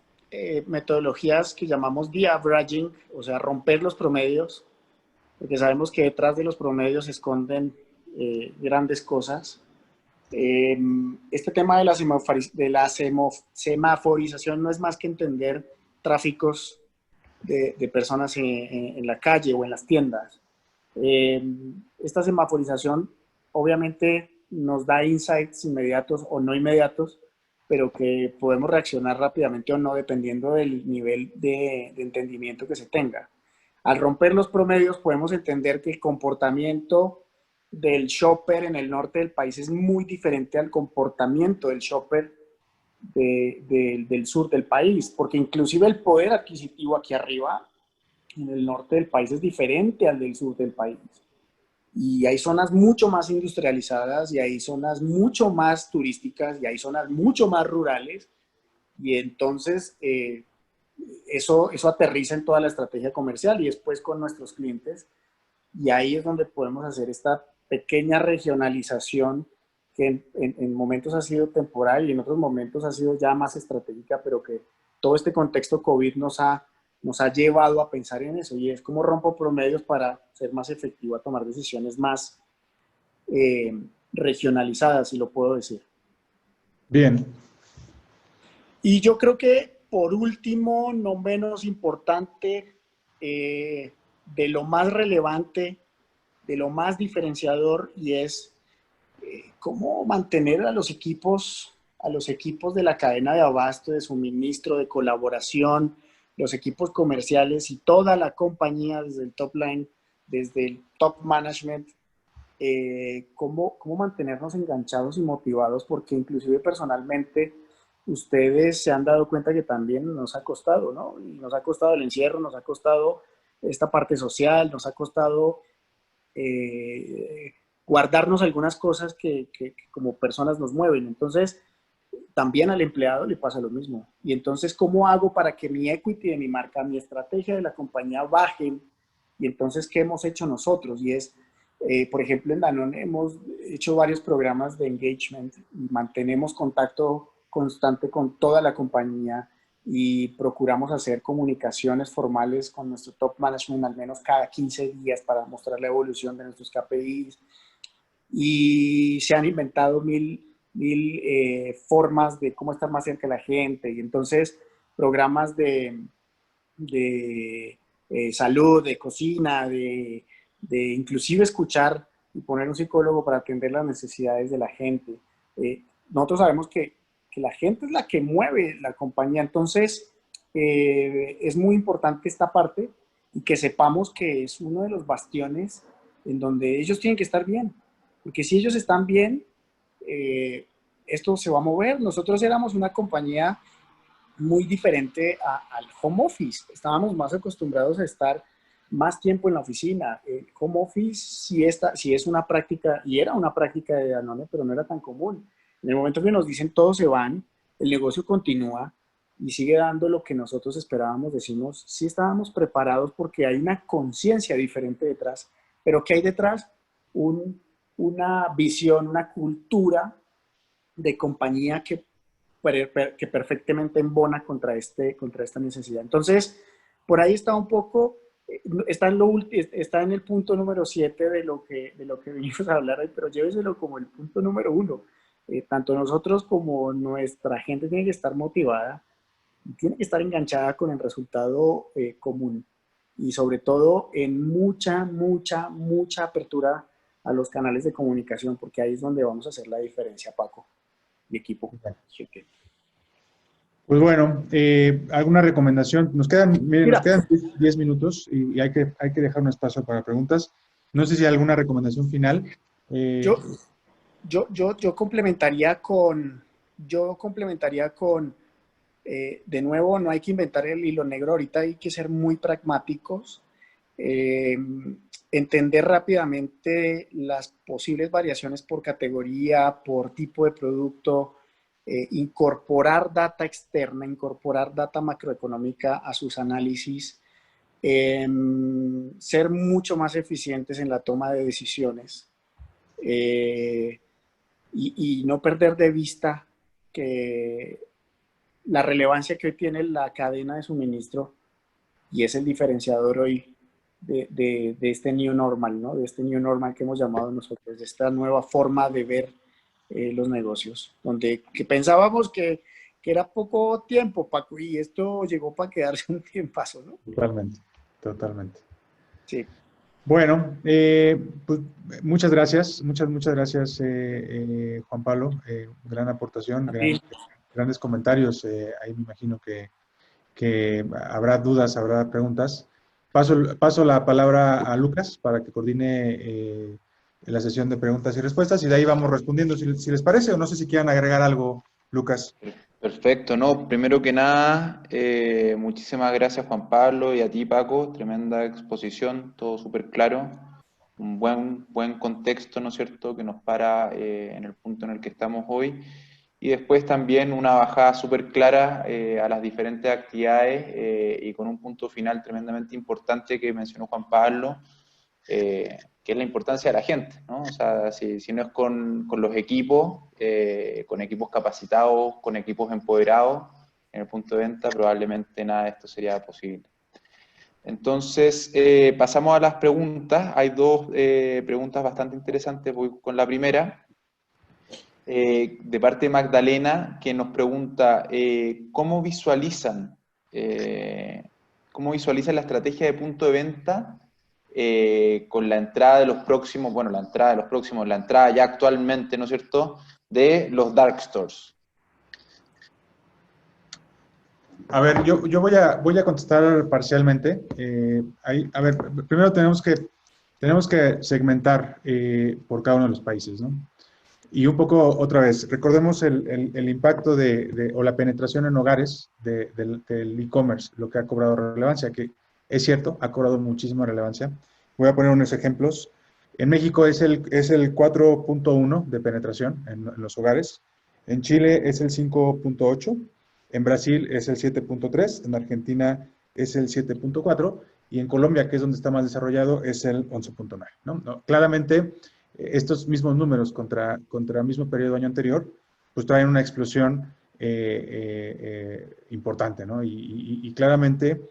metodologías que llamamos de-averaging, o sea, romper los promedios, porque sabemos que detrás de los promedios se esconden grandes cosas. Este tema de la semaforización no es más que entender tráficos de personas en la calle o en las tiendas. Esta semaforización obviamente nos da insights inmediatos o no inmediatos, pero que podemos reaccionar rápidamente o no dependiendo del nivel de entendimiento que se tenga. Al romper los promedios podemos entender que el comportamiento del shopper en el norte del país es muy diferente al comportamiento del shopper del sur del país, porque inclusive el poder adquisitivo aquí arriba en el norte del país es diferente al del sur del país. Y hay zonas mucho más industrializadas, y hay zonas mucho más turísticas, y hay zonas mucho más rurales, y entonces eso aterriza en toda la estrategia comercial y después con nuestros clientes, y ahí es donde podemos hacer esta pequeña regionalización que en momentos ha sido temporal y en otros momentos ha sido ya más estratégica, pero que todo este contexto COVID nos ha llevado a pensar en eso, y es como rompo promedios para ser más efectivo a tomar decisiones más regionalizadas, si lo puedo decir. Bien. Y yo creo que por último, no menos importante, de lo más relevante, de lo más diferenciador, y es cómo mantener a los equipos de la cadena de abasto, de suministro, de colaboración, los equipos comerciales y toda la compañía desde el top line, desde el top management, cómo mantenernos enganchados y motivados, porque inclusive personalmente ustedes se han dado cuenta que también nos ha costado, ¿no? Y nos ha costado el encierro, nos ha costado esta parte social, nos ha costado eh, guardarnos algunas cosas que como personas nos mueven. Entonces, también al empleado le pasa lo mismo. Y entonces, ¿cómo hago para que mi equity de mi marca, mi estrategia de la compañía bajen? Y entonces, ¿qué hemos hecho nosotros? Y es, por ejemplo, en Danone hemos hecho varios programas de engagement y mantenemos contacto constante con toda la compañía y procuramos hacer comunicaciones formales con nuestro top management al menos cada 15 días para mostrar la evolución de nuestros KPIs. Y se han inventado mil formas de cómo estar más cerca de la gente. Y entonces, programas de salud, de cocina, de inclusive escuchar y poner un psicólogo para atender las necesidades de la gente. Nosotros sabemos que la gente es la que mueve la compañía, entonces es muy importante esta parte y que sepamos que es uno de los bastiones en donde ellos tienen que estar bien, porque si ellos están bien, esto se va a mover. Nosotros éramos una compañía muy diferente al home office. Estábamos más acostumbrados a estar más tiempo en la oficina. El home office sí es una práctica, y era una práctica de Danone, pero no era tan común. En el momento que nos dicen todos se van, el negocio continúa y sigue dando lo que nosotros esperábamos, decimos, sí estábamos preparados porque hay una conciencia diferente detrás, pero ¿qué hay detrás? Una visión, una cultura de compañía que perfectamente embona contra esta necesidad. Entonces, por ahí está un poco, está en el punto número 7 de lo que venimos a hablar hoy, pero lléveselo como el punto número 1. Tanto nosotros como nuestra gente tiene que estar motivada, tiene que estar enganchada con el resultado común y sobre todo en mucha apertura a los canales de comunicación, porque ahí es donde vamos a hacer la diferencia, Paco y equipo. Pues bueno, ¿alguna recomendación? Miren, nos Mira, quedan 10 minutos y hay que dejar un espacio para preguntas. No sé si hay alguna recomendación final. yo, yo complementaría con de nuevo, no hay que inventar el hilo negro, ahorita hay que ser muy pragmáticos, eh, entender rápidamente las posibles variaciones por categoría, por tipo de producto, incorporar data externa, incorporar data macroeconómica a sus análisis, ser mucho más eficientes en la toma de decisiones eh, y no perder de vista que la relevancia que hoy tiene la cadena de suministro y es el diferenciador hoy de este new normal, ¿no? De este new normal que hemos llamado nosotros, de esta nueva forma de ver los negocios, donde que pensábamos que era poco tiempo, Paco, y esto llegó para quedarse un tiempazo, ¿no? Totalmente, totalmente. Sí. Bueno, pues muchas gracias, muchas gracias, Juan Pablo. Gran aportación, grandes comentarios. Ahí me imagino que habrá dudas, habrá preguntas. Paso la palabra a Lucas para que coordine la sesión de preguntas y respuestas y de ahí vamos respondiendo si les parece o no sé si quieran agregar algo, Lucas. Perfecto, no, primero que nada, muchísimas gracias Juan Pablo y a ti Paco, tremenda exposición, todo súper claro, un buen contexto, ¿no es cierto?, que nos para en el punto en el que estamos hoy, y después también una bajada súper clara a las diferentes actividades y con un punto final tremendamente importante que mencionó Juan Pablo, que es la importancia de la gente, ¿no? O sea, si no es con los equipos, con equipos capacitados, con equipos empoderados en el punto de venta, probablemente nada de esto sería posible. Entonces, pasamos a las preguntas. Hay dos preguntas bastante interesantes. Voy con la primera, de parte de Magdalena, que nos pregunta, ¿cómo visualizan la estrategia de punto de venta con la entrada de los próximos, bueno, la entrada ya actualmente, ¿no es cierto?, de los dark stores? A ver, yo voy a contestar parcialmente. A ver, primero tenemos que tenemos que segmentar por cada uno de los países, ¿no? Y un poco, otra vez, recordemos el impacto o la penetración en hogares del e-commerce, lo que ha cobrado relevancia, que es cierto, ha cobrado muchísima relevancia. Voy a poner unos ejemplos. En México es el 4.1 de penetración en los hogares. En Chile es el 5.8. En Brasil es el 7.3. En Argentina es el 7.4. Y en Colombia, que es donde está más desarrollado, es el 11.9, ¿no? No, claramente, estos mismos números contra el mismo periodo año anterior, pues traen una explosión importante, ¿no? Y claramente,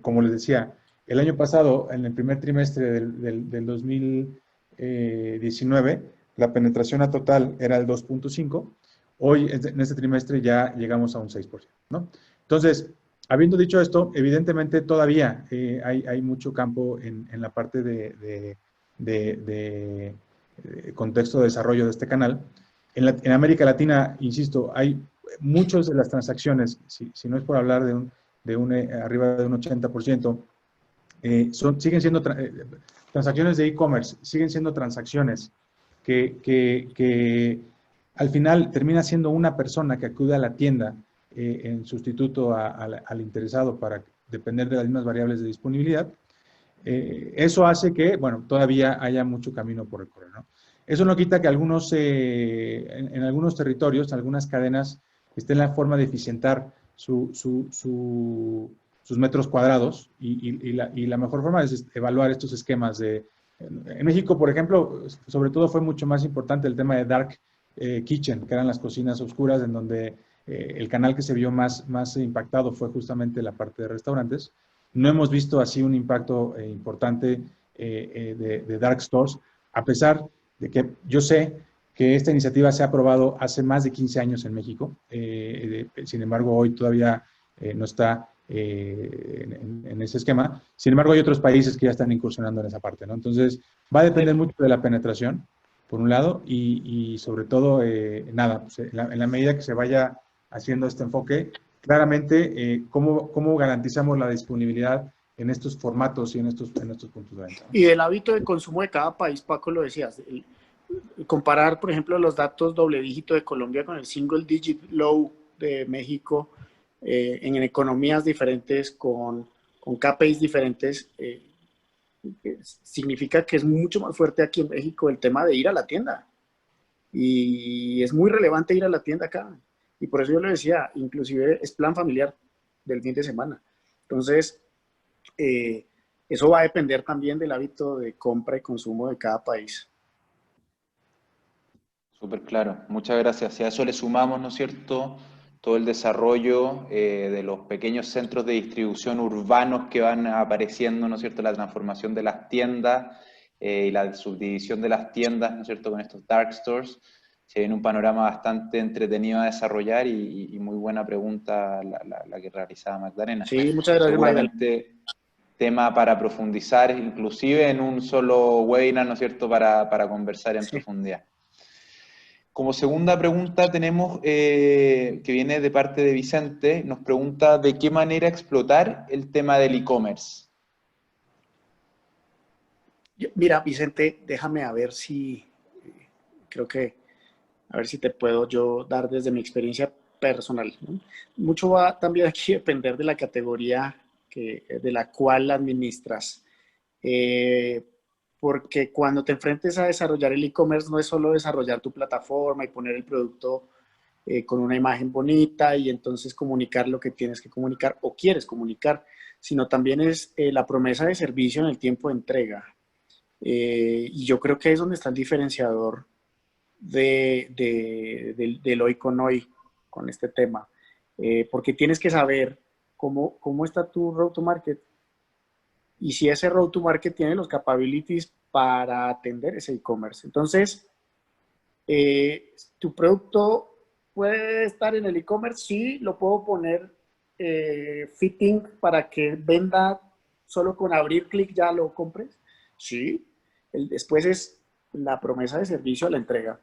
como les decía, el año pasado, en el primer trimestre del 2019, la penetración a total era el 2.5. Hoy, en este trimestre, ya llegamos a un 6%, ¿no? Entonces, habiendo dicho esto, evidentemente todavía hay mucho campo en la parte de contexto de desarrollo de este canal. En América Latina, insisto, hay muchas de las transacciones, si no es por hablar arriba de un 80%, siguen siendo transacciones de e-commerce, siguen siendo transacciones que al final termina siendo una persona que acude a la tienda en sustituto al interesado para depender de las mismas variables de disponibilidad. Eso hace que, bueno, todavía haya mucho camino por recorrer, ¿no? Eso no quita que en algunos territorios, algunas cadenas, estén en la forma de eficientar sus metros cuadrados y la mejor forma es evaluar estos esquemas En México, por ejemplo, sobre todo fue mucho más importante el tema de dark kitchen, que eran las cocinas oscuras, en donde el canal que se vio más impactado fue justamente la parte de restaurantes. No hemos visto así un impacto importante de dark stores, a pesar de que yo sé que esta iniciativa se ha aprobado hace más de 15 años en México. Sin embargo, hoy todavía no está en ese esquema. Sin embargo, hay otros países que ya están incursionando en esa parte, ¿no? Entonces, va a depender mucho de la penetración, por un lado, y sobre todo, nada, pues, en la medida que se vaya haciendo este enfoque, claramente, ¿cómo garantizamos la disponibilidad en estos formatos y en estos puntos de venta, ¿no? Y del hábito de consumo de cada país, Paco, lo decías, comparar, por ejemplo, los datos doble dígito de Colombia con el single digit low de México en economías diferentes, con KPIs diferentes, significa que es mucho más fuerte aquí en México el tema de ir a la tienda. Y es muy relevante ir a la tienda acá. Y por eso yo le decía, inclusive es plan familiar del fin de semana. Entonces, eso va a depender también del hábito de compra y consumo de cada país. Súper claro, muchas gracias. Y a eso le sumamos, ¿no es cierto?, todo el desarrollo de los pequeños centros de distribución urbanos que van apareciendo, ¿no es cierto?, la transformación de las tiendas y la subdivisión de las tiendas, ¿no es cierto?, con estos dark stores. Se viene un panorama bastante entretenido a desarrollar y muy buena pregunta la que realizaba Magdalena. Sí, muchas gracias, seguramente tema para profundizar, inclusive en un solo webinar, ¿no es cierto?, para conversar en profundidad. Como segunda pregunta tenemos, que viene de parte de Vicente, nos pregunta de qué manera explotar el tema del e-commerce. Mira, Vicente, déjame a ver si, a ver si te puedo yo dar desde mi experiencia personal, ¿no? Mucho va también aquí a depender de la categoría de la cual administras. Porque cuando te enfrentes a desarrollar el e-commerce no es solo desarrollar tu plataforma y poner el producto con una imagen bonita y entonces comunicar lo que tienes que comunicar o quieres comunicar, sino también es la promesa de servicio en el tiempo de entrega. Y yo creo que es donde está el diferenciador del hoy con hoy con este tema. Porque tienes que saber cómo está tu road to market. Y si ese road to market tiene los capabilities para atender ese e-commerce. Entonces, ¿tu producto puede estar en el e-commerce? Sí, lo puedo poner fitting para que venda solo con abrir clic ya lo compres. Sí. Después es la promesa de servicio a la entrega.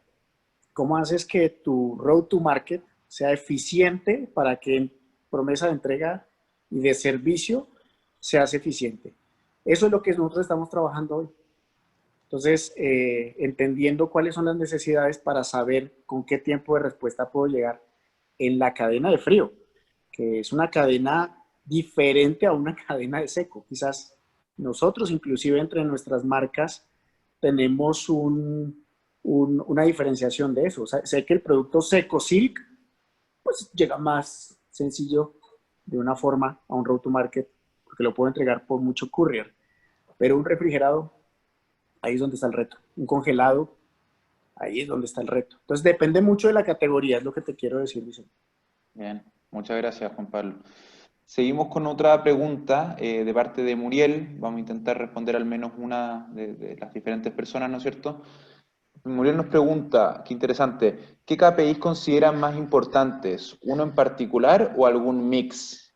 ¿Cómo haces que tu road to market sea eficiente para que en promesa de entrega y de servicio seas eficiente? Eso es lo que nosotros estamos trabajando hoy. Entonces, entendiendo cuáles son las necesidades para saber con qué tiempo de respuesta puedo llegar en la cadena de frío, que es una cadena diferente a una cadena de seco. Quizás nosotros, inclusive entre nuestras marcas, tenemos una diferenciación de eso. O sea, sé que el producto seco Silk, pues llega más sencillo de una forma a un road to market, porque lo puedo entregar por mucho courier. Pero un refrigerado, ahí es donde está el reto. Un congelado, ahí es donde está el reto. Entonces depende mucho de la categoría, es lo que te quiero decir, Vicente. Bien, muchas gracias, Juan Pablo. Seguimos con otra pregunta de parte de Muriel. Vamos a intentar responder al menos una de las diferentes personas, ¿no es cierto? Muriel nos pregunta, qué interesante, ¿qué KPIs consideran más importantes? ¿Uno en particular o algún mix?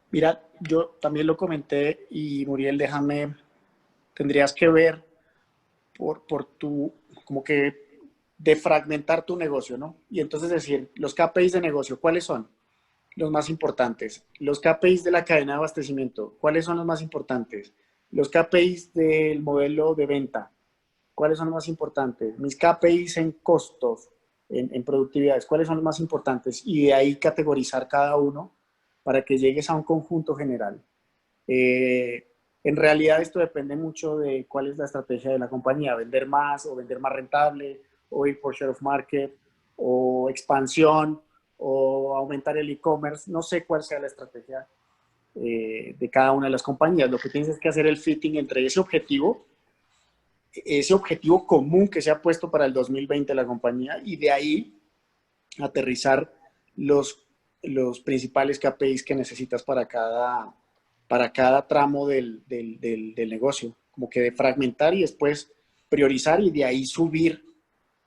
Mira, yo también lo comenté y Muriel, tendrías que ver por tu, como que defragmentar tu negocio, ¿no? Y entonces decir, los KPIs de negocio, ¿cuáles son los más importantes? Los KPIs de la cadena de abastecimiento, ¿cuáles son los más importantes? Los KPIs del modelo de venta, ¿cuáles son los más importantes? Mis KPIs en costos, en productividades, ¿cuáles son los más importantes? Y de ahí categorizar cada uno para que llegues a un conjunto general. En realidad esto depende mucho de cuál es la estrategia de la compañía, vender más o vender más rentable, o ir por share of market, o expansión, o aumentar el e-commerce. No sé cuál sea la estrategia de cada una de las compañías. Lo que tienes es que hacer el fitting entre ese objetivo común que se ha puesto para el 2020 la compañía, y de ahí aterrizar los principales KPIs que necesitas para cada tramo del negocio. Como que de fragmentar y después priorizar y de ahí subir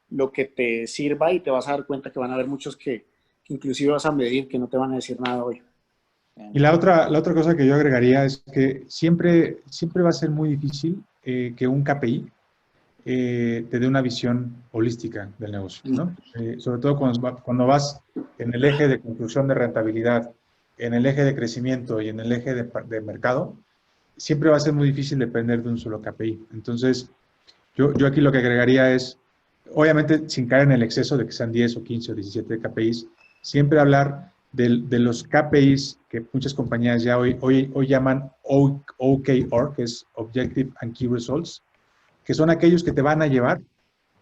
lo que te sirva, y te vas a dar cuenta que van a haber muchos que inclusive vas a medir que no te van a decir nada hoy. Y la otra cosa que yo agregaría es que siempre va a ser muy difícil que un KPI te dé una visión holística del negocio, ¿no? Sobre todo cuando vas en el eje de construcción de rentabilidad, en el eje de crecimiento y en el eje de mercado, siempre va a ser muy difícil depender de un solo KPI. Entonces, yo aquí lo que agregaría es, obviamente, sin caer en el exceso de que sean 10 o 15 o 17 KPIs, siempre hablar de los KPIs que muchas compañías ya hoy llaman OKR, que es Objective and Key Results, que son aquellos que te van a llevar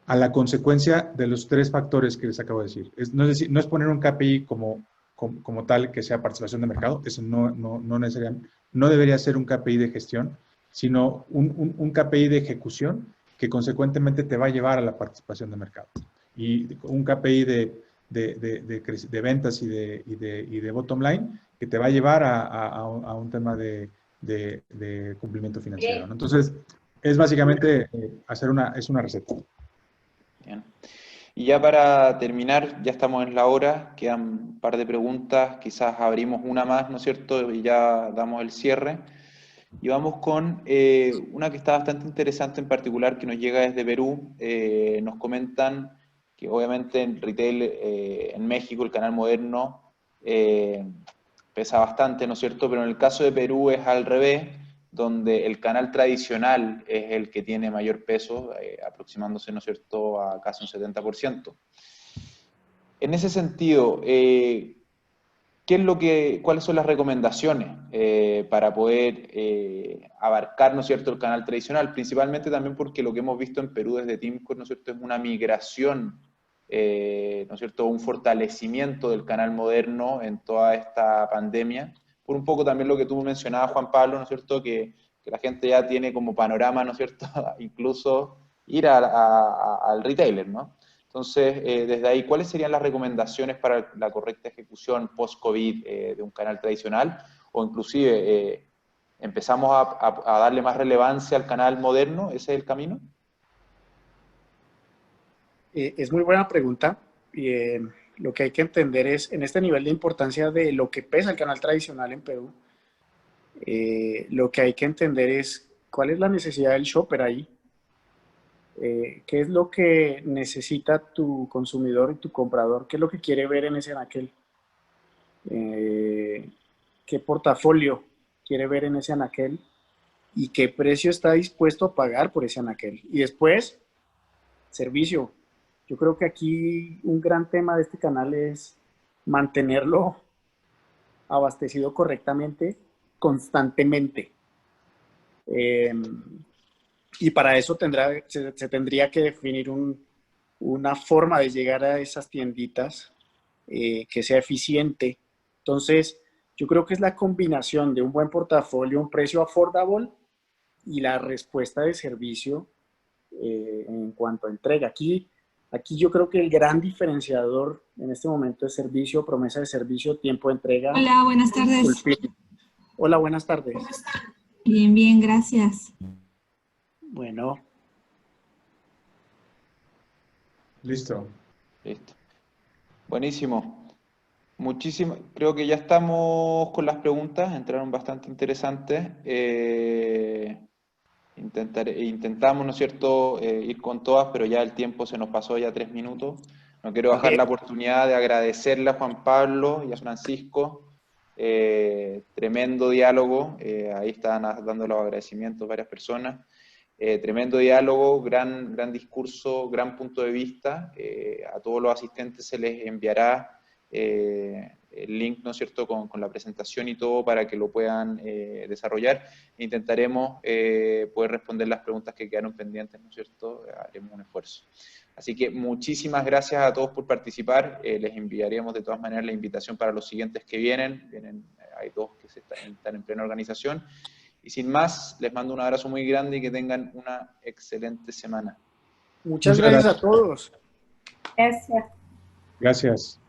a la consecuencia de los tres factores que les acabo de decir. No es poner un KPI como tal que sea participación de mercado, eso no necesariamente, no debería ser un KPI de gestión, sino un KPI de ejecución que consecuentemente te va a llevar a la participación de mercado. Y un KPI de ventas y de bottom line que te va a llevar a un tema de cumplimiento financiero, ¿no? Entonces, es básicamente es una receta. Bien. Y ya para terminar, ya estamos en la hora, quedan un par de preguntas, quizás abrimos una más, ¿no es cierto? Y ya damos el cierre. Y vamos con una que está bastante interesante en particular, que nos llega desde Perú. Nos comentan que obviamente en retail en México el canal moderno pesa bastante, ¿no es cierto? Pero en el caso de Perú es al revés, donde el canal tradicional es el que tiene mayor peso, aproximándose, ¿no es cierto?, a casi un 70%. En ese sentido, ¿cuáles son las recomendaciones para poder abarcar, ¿no es cierto?, el canal tradicional? Principalmente también porque lo que hemos visto en Perú desde Timco, ¿no es cierto?, es una migración, ¿no es cierto?, un fortalecimiento del canal moderno en toda esta pandemia. Por un poco también lo que tú mencionabas, Juan Pablo, ¿no es cierto?, que la gente ya tiene como panorama, ¿no es cierto?, incluso ir al retailer, ¿no? Entonces, desde ahí, ¿cuáles serían las recomendaciones para la correcta ejecución post-COVID de un canal tradicional? O inclusive, ¿empezamos a darle más relevancia al canal moderno? ¿Ese es el camino? Es muy buena pregunta. Y lo que hay que entender es, en este nivel de importancia de lo que pesa el canal tradicional en Perú, lo que hay que entender es cuál es la necesidad del shopper ahí. ¿Qué es lo que necesita tu consumidor y tu comprador? ¿Qué es lo que quiere ver en ese anaquel? ¿Qué portafolio quiere ver en ese anaquel y qué precio está dispuesto a pagar por ese anaquel. Y después, servicio. Yo creo que aquí un gran tema de este canal es mantenerlo abastecido correctamente, constantemente. Y para eso se tendría que definir una forma de llegar a esas tienditas que sea eficiente. Entonces, yo creo que es la combinación de un buen portafolio, un precio affordable y la respuesta de servicio en cuanto a entrega. Aquí yo creo que el gran diferenciador en este momento es servicio, promesa de servicio, tiempo de entrega. Hola, buenas tardes. Hola, buenas tardes. Bien, bien, gracias. Bueno. Listo. Listo. Buenísimo. Creo que ya estamos con las preguntas, entraron bastante interesantes. Intentamos, ¿no es cierto?, ir con todas, pero ya el tiempo se nos pasó ya 3 minutos. No quiero dejar la oportunidad de agradecerle a Juan Pablo y a Francisco. Tremendo diálogo, ahí están dando los agradecimientos varias personas. Tremendo diálogo, gran discurso, gran punto de vista. A todos los asistentes se les enviará el link, ¿no es cierto?, con la presentación y todo para que lo puedan desarrollar. Intentaremos poder responder las preguntas que quedaron pendientes, ¿no es cierto? Haremos un esfuerzo. Así que muchísimas gracias a todos por participar. Les enviaremos de todas maneras la invitación para los siguientes que vienen. Hay 2 que están en plena organización. Y sin más, les mando un abrazo muy grande y que tengan una excelente semana. Muchas gracias a todos. Gracias. Gracias.